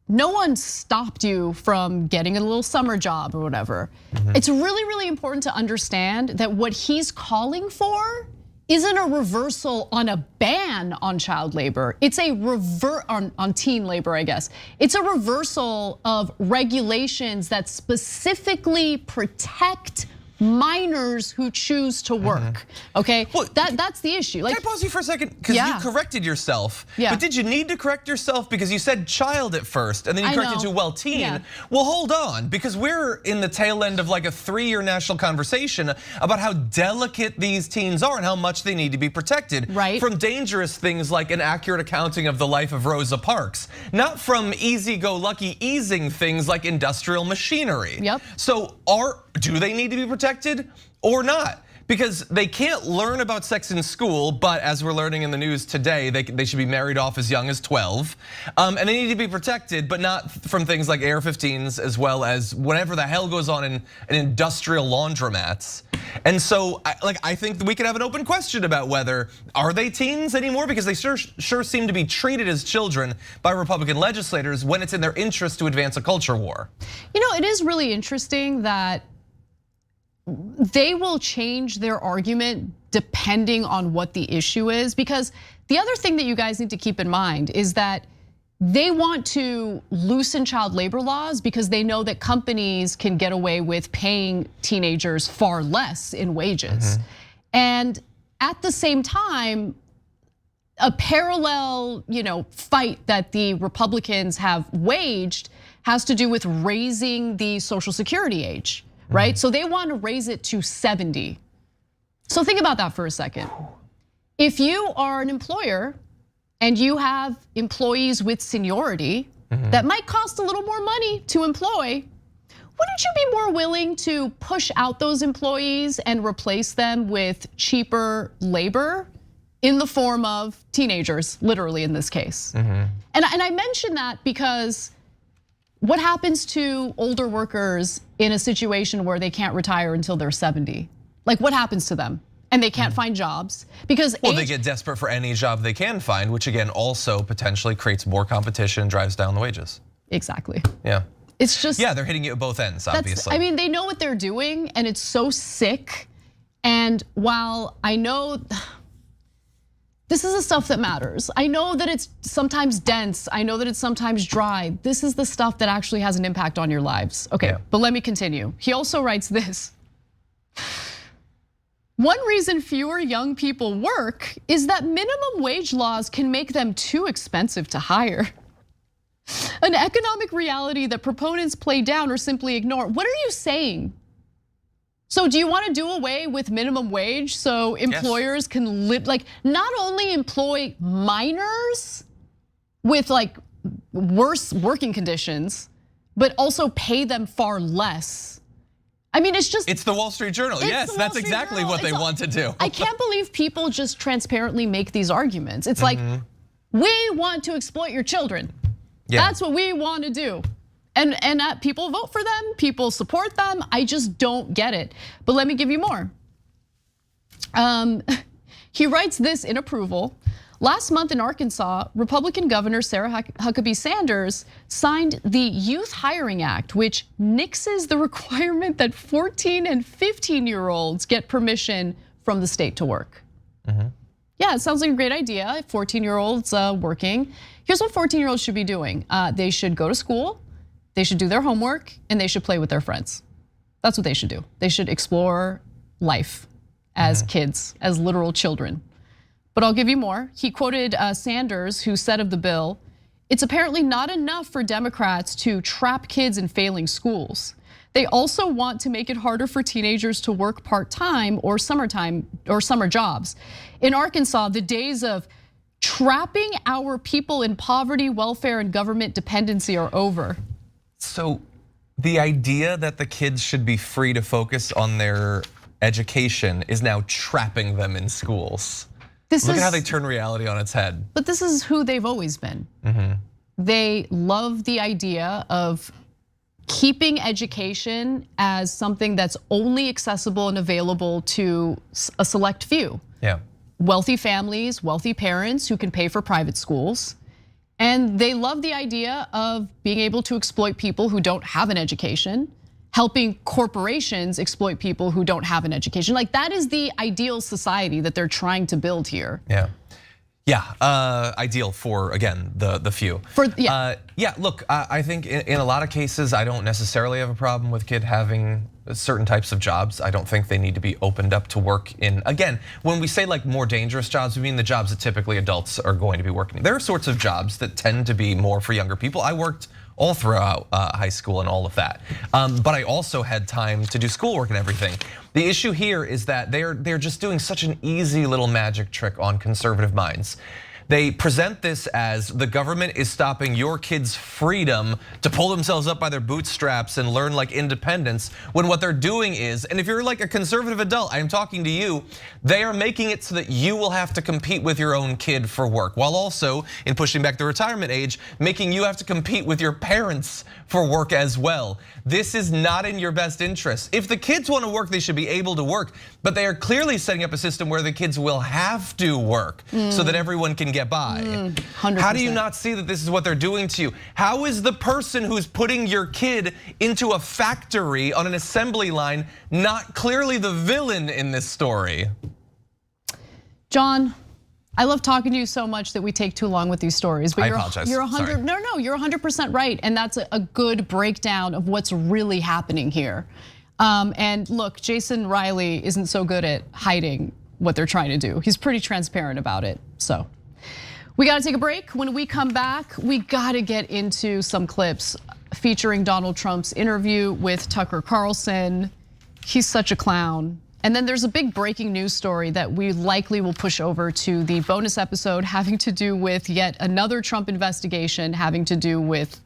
no one stopped you from getting a little summer job or whatever. It's really, really important to understand that what he's calling for isn't a reversal on a ban on child labor. It's a on teen labor, I guess. It's a reversal of regulations that specifically protect minors who choose to work. Okay, well, that's the issue. Like, can I pause you for a second? Because you corrected yourself. But did you need to correct yourself? Because you said child at first, and then you corrected to, well, teen. Well, hold on, because we're in the tail end of like a 3-year national conversation about how delicate these teens are and how much they need to be protected from dangerous things like an accurate accounting of the life of Rosa Parks, not from easy-go-lucky easing things like industrial machinery. So do they need to be protected or not? Because they can't learn about sex in school, but as we're learning in the news today, they should be married off as young as 12. And they need to be protected, but not from things like AR-15s, as well as whatever the hell goes on in industrial laundromats. And so I think that we could have an open question about whether, are they teens anymore? Because they sure seem to be treated as children by Republican legislators when it's in their interest to advance a culture war. You know, it is really interesting that they will change their argument depending on what the issue is, because the other thing that you guys need to keep in mind is that they want to loosen child labor laws because they know that companies can get away with paying teenagers far less in wages. And at the same time, a parallel, fight that the Republicans have waged has to do with raising the Social Security age. Right? So they want to raise it to 70. So think about that for a second. If you are an employer and you have employees with seniority that might cost a little more money to employ, wouldn't you be more willing to push out those employees and replace them with cheaper labor in the form of teenagers, literally in this case? And I mention that because what happens to older workers in a situation where they can't retire until they're 70? Like, what happens to them? And they can't find jobs because they get desperate for any job they can find, which again also potentially creates more competition, drives down the wages. Exactly. Yeah. It's just they're hitting you at both ends, obviously. I mean, they know what they're doing, and it's so sick. And while I know this is the stuff that matters, I know that it's sometimes dense, I know that it's sometimes dry. This is the stuff that actually has an impact on your lives. Okay, but let me continue. He also writes this. One reason fewer young people work is that minimum wage laws can make them too expensive to hire. An economic reality that proponents play down or simply ignore. What are you saying? So do you want to do away with minimum wage so employers can live, like, not only employ minors with like worse working conditions, but also pay them far less? I mean, it's the Wall Street Journal. Yes, that's exactly what they want to do. I can't believe people just transparently make these arguments. It's like, we want to exploit your children. That's what we want to do. And people vote for them, people support them. I just don't get it. But let me give you more. He writes this in approval. Last month in Arkansas, Republican Governor Sarah Huckabee Sanders signed the Youth Hiring Act, which nixes the requirement that 14 and 15-year-olds get permission from the state to work. Yeah, it sounds like a great idea. 14-year-olds working. Here's what 14-year-olds should be doing. They should go to school, they should do their homework, and they should play with their friends. That's what they should do. They should explore life as kids, as literal children. But I'll give you more. He quoted Sanders, who said of the bill, "It's apparently not enough for Democrats to trap kids in failing schools. They also want to make it harder for teenagers to work part-time or summer jobs. In Arkansas, the days of trapping our people in poverty, welfare, and government dependency are over." So the idea that the kids should be free to focus on their education is now trapping them in schools. Look at how they turn reality on its head. But this is who they've always been. They love the idea of keeping education as something that's only accessible and available to a select few. Wealthy families, wealthy parents who can pay for private schools. And they love the idea of being able to exploit people who don't have an education, helping corporations exploit people who don't have an education. Like, that is the ideal society that they're trying to build here. Yeah, ideal for, again, the few. Yeah, look, I think in a lot of cases, I don't necessarily have a problem with kid having certain types of jobs. I don't think they need to be opened up to work in, again, when we say like more dangerous jobs, we mean the jobs that typically adults are going to be working. There are sorts of jobs that tend to be more for younger people. I worked all throughout high school and all of that. But I also had time to do schoolwork and everything. The issue here is that they're just doing such an easy little magic trick on conservative minds. They present this as the government is stopping your kids' freedom to pull themselves up by their bootstraps and learn like independence, when what they're doing is, and if you're like a conservative adult, I am talking to you, they are making it so that you will have to compete with your own kid for work, while also, in pushing back the retirement age, making you have to compete with your parents for work as well. This is not in your best interest. If the kids want to work, they should be able to work, but they are clearly setting up a system where the kids will have to work so that everyone can get by. 100%. How do you not see that this is what they're doing to you? How is the person who's putting your kid into a factory on an assembly line not clearly the villain in this story? John, I love talking to you so much that we take too long with these stories. But I apologize. You're 100% right, and that's a good breakdown of what's really happening here. And look, Jason Riley isn't so good at hiding what they're trying to do. He's pretty transparent about it. So we got to take a break. When we come back, we got to get into some clips featuring Donald Trump's interview with Tucker Carlson. He's such a clown. And then there's a big breaking news story that we likely will push over to the bonus episode having to do with yet another Trump investigation having to do with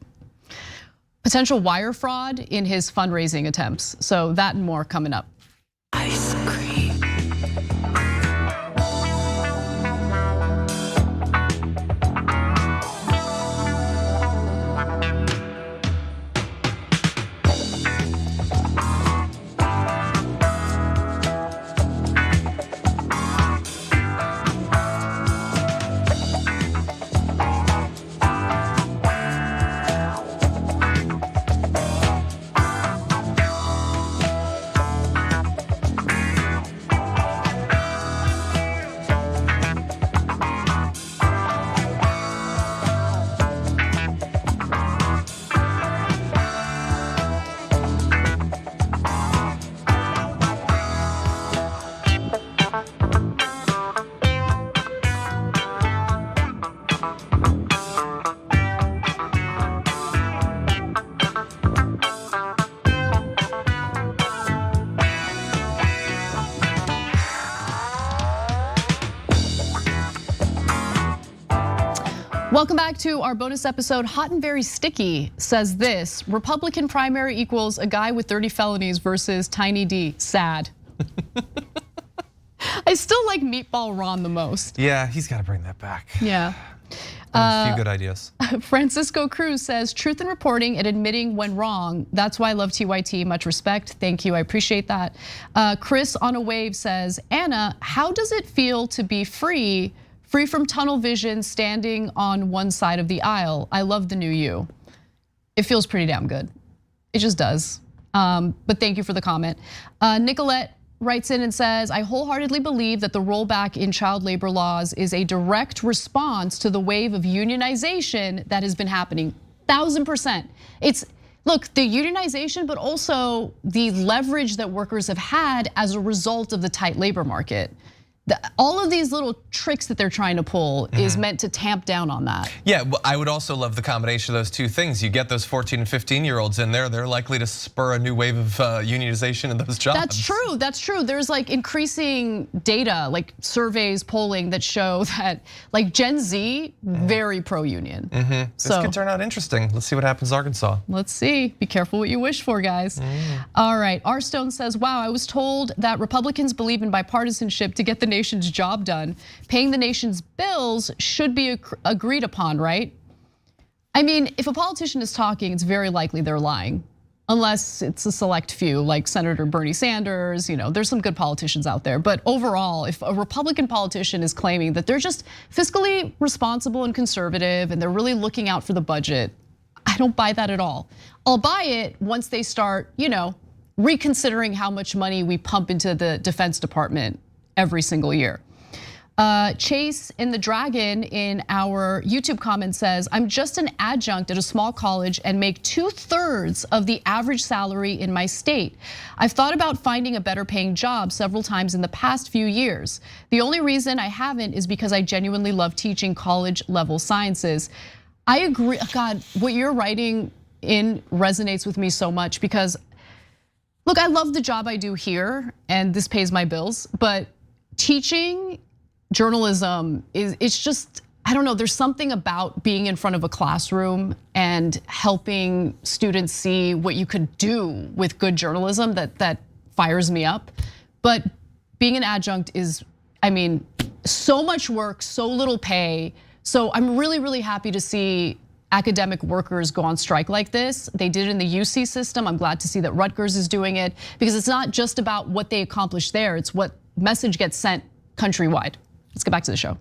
potential wire fraud in his fundraising attempts. So that and more coming up. Ice cream. Welcome back to our bonus episode. Hot and Very Sticky says this: Republican primary equals a guy with 30 felonies versus Tiny D. Sad. I still like Meatball Ron the most. Yeah, he's got to bring that back. Yeah. A few good ideas. Francisco Cruz says, truth in reporting and admitting when wrong. That's why I love TYT, much respect. Thank you, I appreciate that. Chris on a wave says, Anna, how does it feel to be free from tunnel vision, standing on one side of the aisle? I love the new you. It feels pretty damn good. It just does. But thank you for the comment. Nicolette writes in and says, I wholeheartedly believe that the rollback in child labor laws is a direct response to the wave of unionization that has been happening. 1000%. It's, look, the unionization, but also the leverage that workers have had as a result of the tight labor market. All of these little tricks that they're trying to pull is meant to tamp down on that. Yeah, I would also love the combination of those two things. You get those 14 and 15-year-olds in there, they're likely to spur a new wave of unionization in those jobs. That's true, that's true. There's like increasing data, like surveys, polling that show that like Gen Z, very pro-union. This could turn out interesting. Let's see what happens in Arkansas. Let's see, be careful what you wish for, guys. All right, R. Stone says, wow, I was told that Republicans believe in bipartisanship to get the nation's job done. Paying the nation's bills should be agreed upon, right? I mean, if a politician is talking, it's very likely they're lying, unless it's a select few, like Senator Bernie Sanders. There's some good politicians out there. But overall, if a Republican politician is claiming that they're just fiscally responsible and conservative and they're really looking out for the budget, I don't buy that at all. I'll buy it once they start, reconsidering how much money we pump into the Defense Department every single year. Chase in the Dragon in our YouTube comment says, I'm just an adjunct at a small college and make 2/3 of the average salary in my state. I've thought about finding a better paying job several times in the past few years. The only reason I haven't is because I genuinely love teaching college level sciences. I agree, God, what you're writing in resonates with me so much because, look, I love the job I do here and this pays my bills, but teaching journalism it's just, I don't know, there's something about being in front of a classroom and helping students see what you could do with good journalism that fires me up. But being an adjunct is, I mean, so much work, so little pay. So I'm really, really happy to see academic workers go on strike like this. They did it in the UC system. I'm glad to see that Rutgers is doing it because it's not just about what they accomplish there, it's what message gets sent countrywide. Let's get back to the show.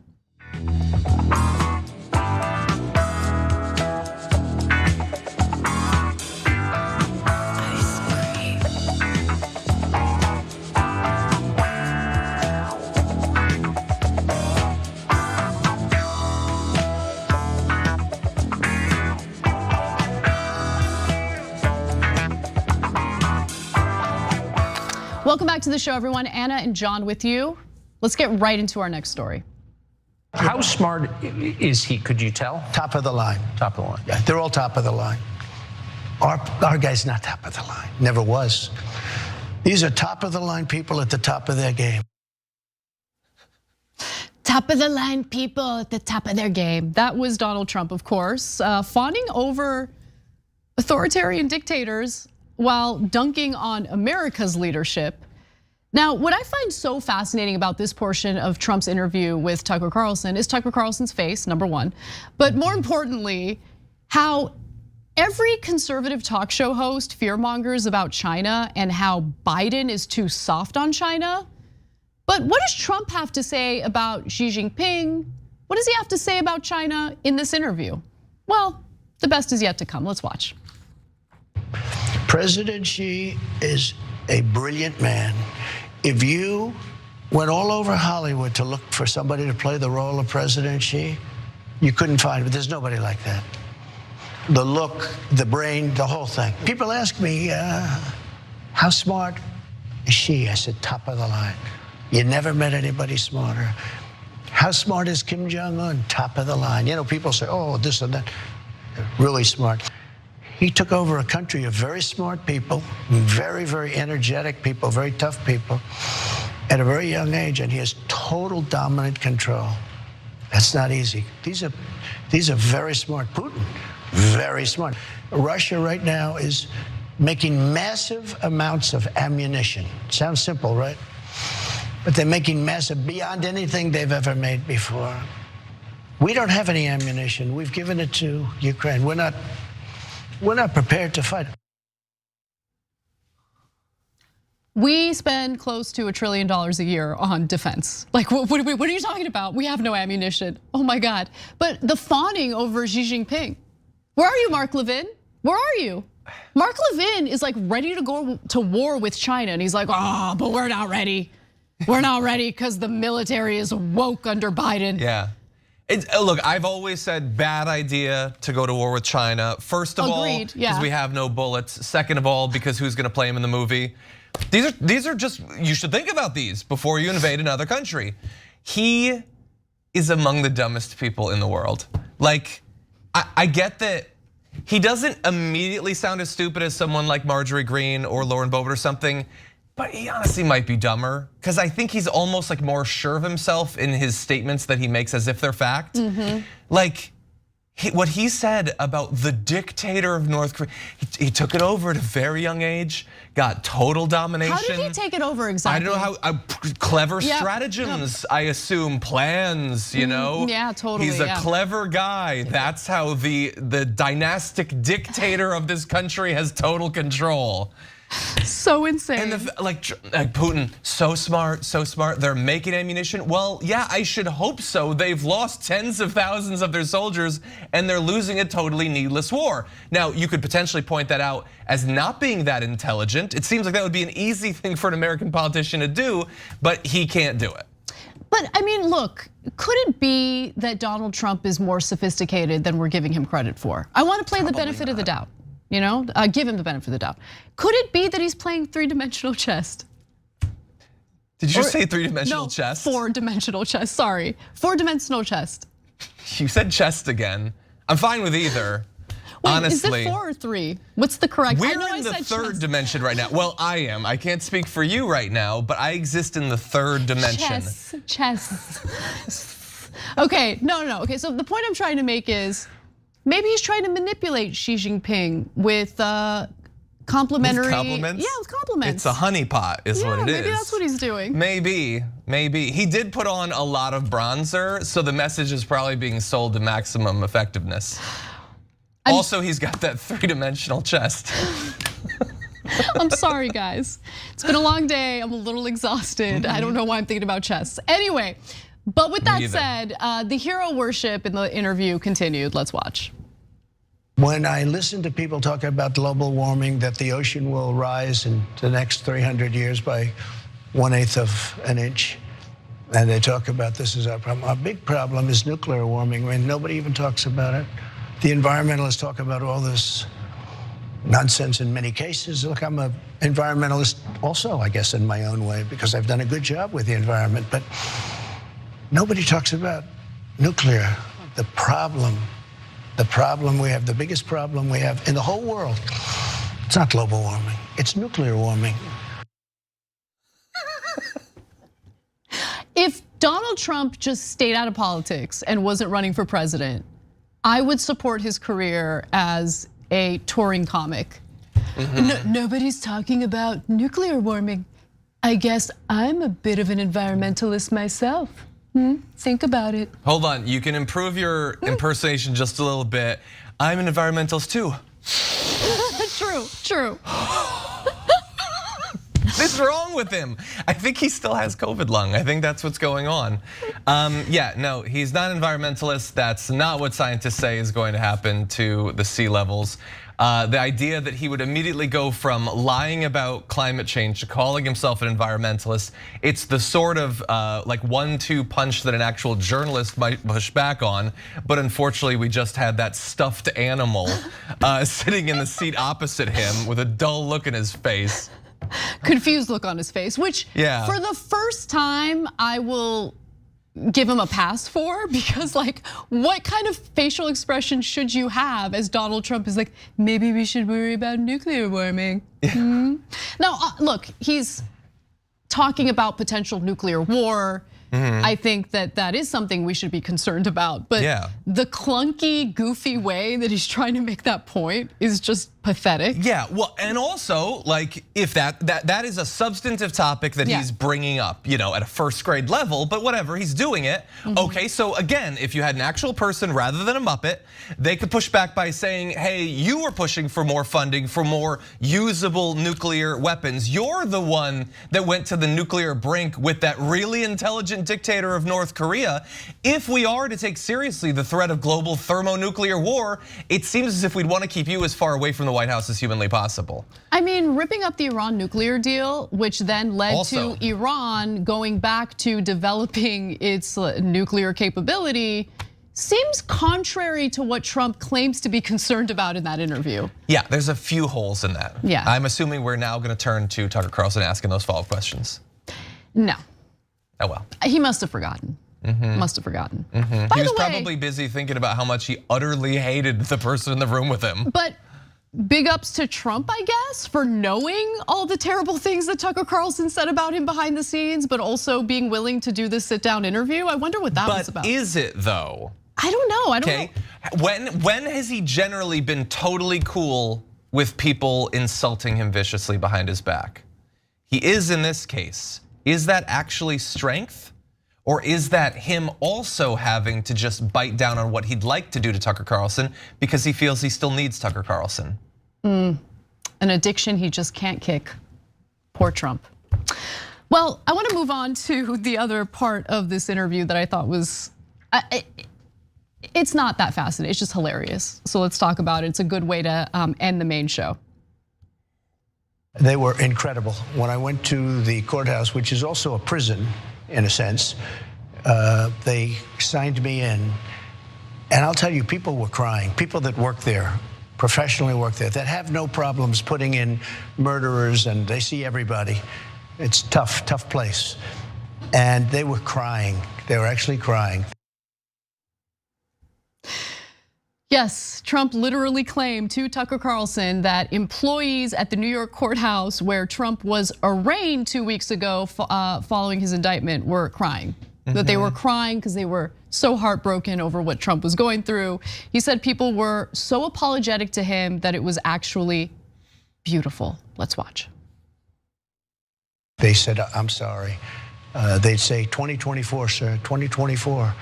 Welcome back to the show, everyone. Anna and John with you. Let's get right into our next story. How smart is he, could you tell? Top of the line. Top of the line. Yeah, they're all top of the line. Our guy's not top of the line, never was. These are top of the line people at the top of their game. Top of the line people at the top of their game. That was Donald Trump, of course, fawning over authoritarian dictators while dunking on America's leadership. Now, what I find so fascinating about this portion of Trump's interview with Tucker Carlson is Tucker Carlson's face, number one. But more importantly, how every conservative talk show host fearmongers about China and how Biden is too soft on China. But what does Trump have to say about Xi Jinping? What does he have to say about China in this interview? Well, the best is yet to come. Let's watch. President Xi is a brilliant man. If you went all over Hollywood to look for somebody to play the role of President Xi, you couldn't find it. There's nobody like that. The look, the brain, the whole thing. People ask me, how smart is Xi? I said, top of the line. You never met anybody smarter. How smart is Kim Jong-un? Top of the line. You know, people say, oh, this and that. Really smart. He took over a country of very smart people, very, very energetic people, very tough people, at a very young age, and he has total dominant control. That's not easy. These are very smart. Putin, very smart. Russia right now is making massive amounts of ammunition. Sounds simple, right? But they're making massive, beyond anything they've ever made before. We don't have any ammunition. We've given it to Ukraine. We're not prepared to fight. We spend close to $1 trillion a year on defense. Like, what are you talking about? We have no ammunition. Oh my God. But the fawning over Xi Jinping. Where are you, Mark Levin? Where are you? Mark Levin is like ready to go to war with China. And he's like, oh, but we're not ready. We're not ready because the military is woke under Biden. Yeah. Look, I've always said bad idea to go to war with China. First of all, because we have no bullets. Second of all, because who's gonna play him in the movie? These are just, you should think about these before you invade another country. He is among the dumbest people in the world. Like, I get that he doesn't immediately sound as stupid as someone like Marjorie Greene or Lauren Boebert or something, but he honestly might be dumber because I think he's almost like more sure of himself in his statements that he makes as if they're fact. Like what he said about the dictator of North Korea, he took it over at a very young age, got total domination. How did he take it over exactly? I don't know how, clever stratagems, I assume, plans, you know? Yeah, totally. He's a clever guy. That's how the dynastic dictator of this country has total control. So insane. And like Putin, so smart. They're making ammunition. Well, yeah, I should hope so. They've lost tens of thousands of their soldiers and they're losing a totally needless war. Now, you could potentially point that out as not being that intelligent. It seems like that would be an easy thing for an American politician to do, but he can't do it. But I mean, look, could it be that Donald Trump is more sophisticated than we're giving him credit for? I want to play the benefit of the doubt, you know, give him the benefit of the doubt. Could it be that he's playing three-dimensional chess? Did you just say three-dimensional chess? Four-dimensional chess, sorry. Four-dimensional chess. You said chest again. I'm fine with either. Wait, honestly. Is it 4 or 3? What's the correct? We're in the third dimension right now. Well, I am. I can't speak for you right now, but I exist in the third dimension. Chess. Okay, no. Okay, so the point I'm trying to make is maybe he's trying to manipulate Xi Jinping with complimentary. With compliments? Yeah, with compliments. It's a honeypot, is what it is. Maybe that's what he's doing. Maybe. He did put on a lot of bronzer, so the message is probably being sold to maximum effectiveness. Also, he's got that three-dimensional chest. I'm sorry, guys. It's been a long day. I'm a little exhausted. I don't know why I'm thinking about chess. Anyway, but with that said, the hero worship in the interview continued. Let's watch. When I listen to people talk about global warming, that the ocean will rise in the next 300 years by 1/8 of an inch, and they talk about this is our problem. Our big problem is nuclear warming, and nobody even talks about it. The environmentalists talk about all this nonsense in many cases. Look, I'm an environmentalist also, I guess, in my own way, because I've done a good job with the environment, but nobody talks about nuclear, the problem we have, the biggest problem we have in the whole world. It's not global warming, it's nuclear warming. If Donald Trump just stayed out of politics and wasn't running for president, I would support his career as a touring comic. Nobody's talking about nuclear warming. I guess I'm a bit of an environmentalist myself. Think about it. Hold on, you can improve your impersonation just a little bit. I'm an environmentalist too. True. What's wrong with him? I think he still has COVID lung. I think that's what's going on. Yeah, no, he's not an environmentalist. That's not what scientists say is going to happen to the sea levels. The idea that he would immediately go from lying about climate change to calling himself an environmentalist, it's the sort of like 1-2 punch that an actual journalist might push back on. But unfortunately, we just had that stuffed animal sitting in the seat opposite him with a dull look in his face. Confused look on his face, which for the first time I will give him a pass for, because like, what kind of facial expression should you have as Donald Trump is like, maybe we should worry about nuclear warming? Now, look, he's talking about potential nuclear war. I think that is something we should be concerned about. But the clunky, goofy way that he's trying to make that point is just pathetic. Yeah, well, and also like if that is a substantive topic that he's bringing up, you know, at a first grade level, but whatever, he's doing it. Okay, so again, if you had an actual person rather than a Muppet, they could push back by saying, hey, you were pushing for more funding for more usable nuclear weapons. You're the one that went to the nuclear brink with that really intelligent dictator of North Korea. If we are to take seriously the threat of global thermonuclear war, it seems as if we'd want to keep you as far away from the White House as humanly possible. I mean, ripping up the Iran nuclear deal, which then led to Iran going back to developing its nuclear capability, seems contrary to what Trump claims to be concerned about in that interview. Yeah, there's a few holes in that. Yeah. I'm assuming we're now going to turn to Tucker Carlson asking those follow-up questions. No. Oh well. He must have forgotten. Must have forgotten. He was probably busy thinking about how much he utterly hated the person in the room with him. But big ups to Trump, I guess, for knowing all the terrible things that Tucker Carlson said about him behind the scenes, but also being willing to do this sit-down interview. I wonder what that was about. But is it though? I don't know. I don't know. When has he generally been totally cool with people insulting him viciously behind his back? He is in this case. Is that actually strength? Or is that him also having to just bite down on what he'd like to do to Tucker Carlson because he feels he still needs Tucker Carlson? An addiction he just can't kick. Poor Trump. Well, I want to move on to the other part of this interview that I thought was, it's not that fascinating, it's just hilarious. So let's talk about it. It's a good way to end the main show. They were incredible. When I went to the courthouse, which is also a prison in a sense, they signed me in. And I'll tell you, people were crying. People that work there, professionally work there, that have no problems putting in murderers, and they see everybody. It's tough, tough place. And they were crying. They were actually crying. Yes, Trump literally claimed to Tucker Carlson that employees at the New York courthouse where Trump was arraigned 2 weeks ago following his indictment were crying. That they were crying because they were so heartbroken over what Trump was going through. He said people were so apologetic to him that it was actually beautiful. Let's watch. They said, I'm sorry. They'd say 2024, sir, 2024.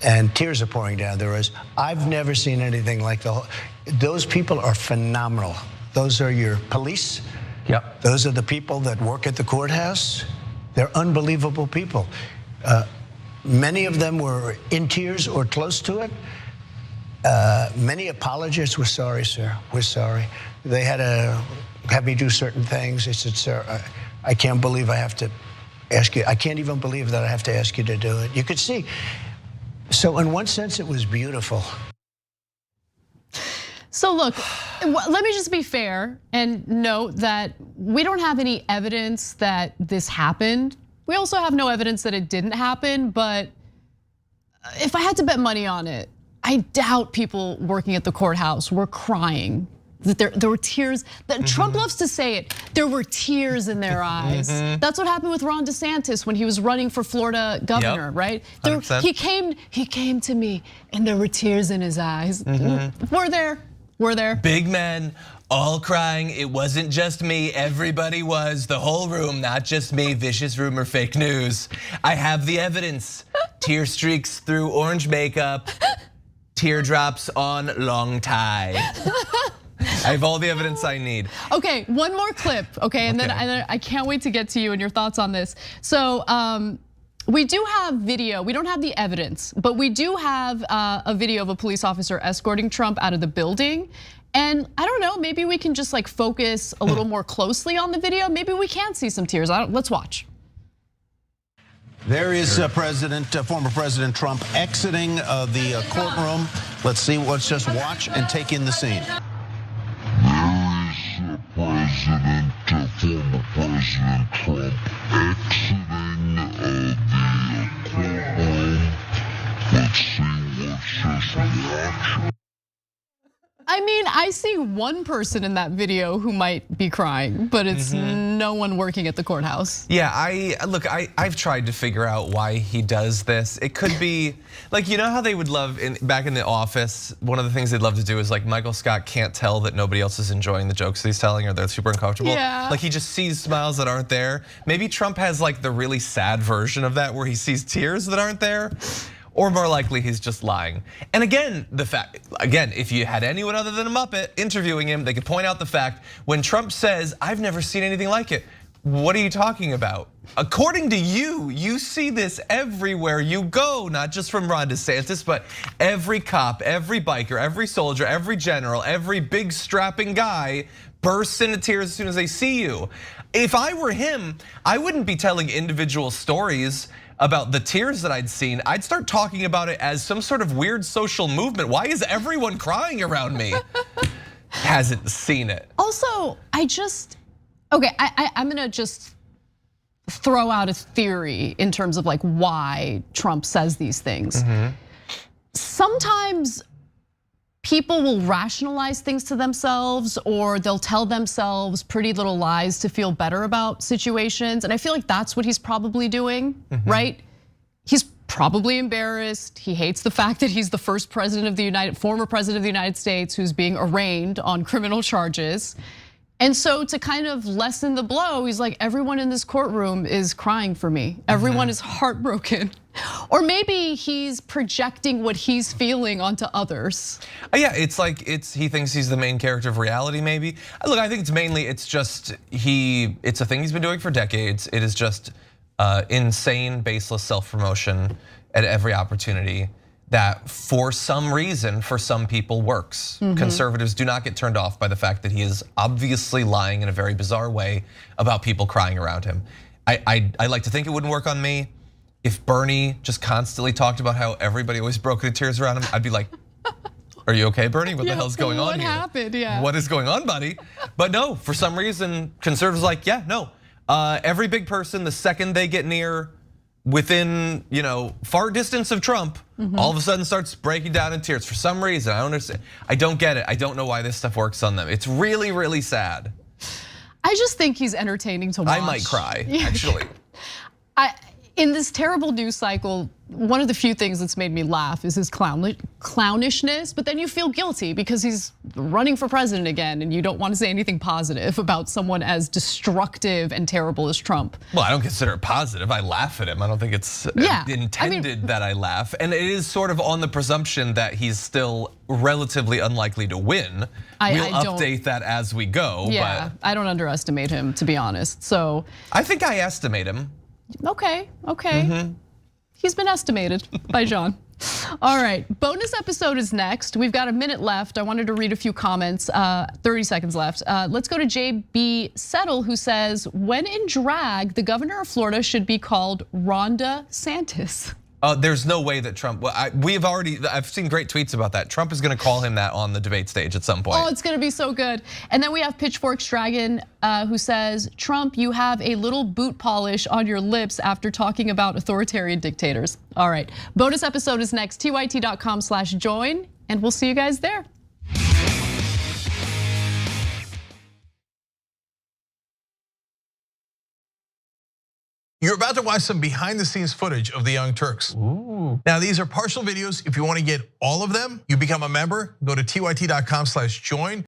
And tears are pouring down their eyes. I've never seen anything like those people are phenomenal. Those are your police. Yep. Those are the people that work at the courthouse. They're unbelievable people. Many of them were in tears or close to it. Many apologists were sorry, sir. We're sorry. They had to have me do certain things. They said, sir, I can't believe I have to ask you. I can't even believe that I have to ask you to do it. You could see. So in one sense, it was beautiful. So look, let me just be fair and note that we don't have any evidence that this happened. We also have no evidence that it didn't happen, but if I had to bet money on it, I doubt people working at the courthouse were crying. That there were tears, that Trump loves to say it, there were tears in their eyes. That's what happened with Ron DeSantis when he was running for Florida governor, right? He came to me and there were tears in his eyes. We're there. Big men, all crying. It wasn't just me, everybody was, the whole room, not just me, vicious rumor, fake news. I have the evidence. Tear streaks through orange makeup, teardrops on long tie. I have all the evidence I need. Okay, one more clip, okay, and then I can't wait to get to you and your thoughts on this. So we do have video, we don't have the evidence, but we do have a video of a police officer escorting Trump out of the building. And I don't know, maybe we can just like focus a little more closely on the video. Maybe we can see some tears. Let's watch. There is former President Trump exiting the courtroom. Let's see, let's just watch and take in the scene. Former President Trump exiting the courtroom. Let's see, let's just watch. I mean, I see one person in that video who might be crying, but it's no one working at the courthouse. Yeah, I've tried to figure out why he does this. It could be, like, you know how they would love, back in The Office, one of the things they'd love to do is like Michael Scott can't tell that nobody else is enjoying the jokes that he's telling or they're super uncomfortable. Yeah. Like he just sees smiles that aren't there. Maybe Trump has like the really sad version of that where he sees tears that aren't there. Or more likely, he's just lying. And again, if you had anyone other than a Muppet interviewing him, they could point out the fact when Trump says, I've never seen anything like it. What are you talking about? According to you, you see this everywhere you go, not just from Ron DeSantis, but every cop, every biker, every soldier, every general, every big strapping guy bursts into tears as soon as they see you. If I were him, I wouldn't be telling individual stories about the tears that I'd seen. I'd start talking about it as some sort of weird social movement. Why is everyone crying around me? Hasn't seen it. Also, I'm gonna just throw out a theory in terms of like why Trump says these things. Sometimes people will rationalize things to themselves or they'll tell themselves pretty little lies to feel better about situations. And I feel like that's what he's probably doing, right? He's probably embarrassed. He hates the fact that he's the former president of the United States who's being arraigned on criminal charges. And so to kind of lessen the blow, he's like, everyone in this courtroom is crying for me. Everyone is heartbroken. Or maybe he's projecting what he's feeling onto others. Yeah, it's like he thinks he's the main character of reality maybe. Look, I think it's just it's a thing he's been doing for decades. It is just insane, baseless self-promotion at every opportunity that for some reason, for some people works. Conservatives do not get turned off by the fact that he is obviously lying in a very bizarre way about people crying around him. I like to think it wouldn't work on me. if Bernie just constantly talked about how everybody always broke into tears around him, I'd be like, are you okay, Bernie? What the hell's going on here? What happened? Yeah. What is going on, buddy? But no, for some reason, conservatives are like, yeah, no. Every big person, the second they get near within, far distance of Trump, all of a sudden starts breaking down in tears for some reason. I don't understand. I don't get it. I don't know why this stuff works on them. It's really, really sad. I just think he's entertaining to watch. I might cry, actually. In this terrible news cycle, one of the few things that's made me laugh is his clownishness, but then you feel guilty because he's running for president again and you don't want to say anything positive about someone as destructive and terrible as Trump. Well, I don't consider it positive. I laugh at him. I don't think it's intended that I laugh. And it is sort of on the presumption that he's still relatively unlikely to win. We'll update that as we go. Yeah, I don't underestimate him, to be honest. So I think I estimate him. Okay. He's been estimated by John. All right, bonus episode is next. We've got a minute left. I wanted to read a few comments, 30 seconds left. Let's go to JB Settle, who says, when in drag, the governor of Florida should be called Rhonda Santis. There's no way that Trump, I've seen great tweets about that. Trump is gonna call him that on the debate stage at some point. Oh, it's gonna be so good. And then we have Pitchforks Dragon, who says, Trump, you have a little boot polish on your lips after talking about authoritarian dictators. All right, bonus episode is next, tyt.com/join, and we'll see you guys there. You're about to watch some behind the scenes footage of the Young Turks. Ooh. Now, these are partial videos. If you want to get all of them, you become a member, go to tyt.com/join.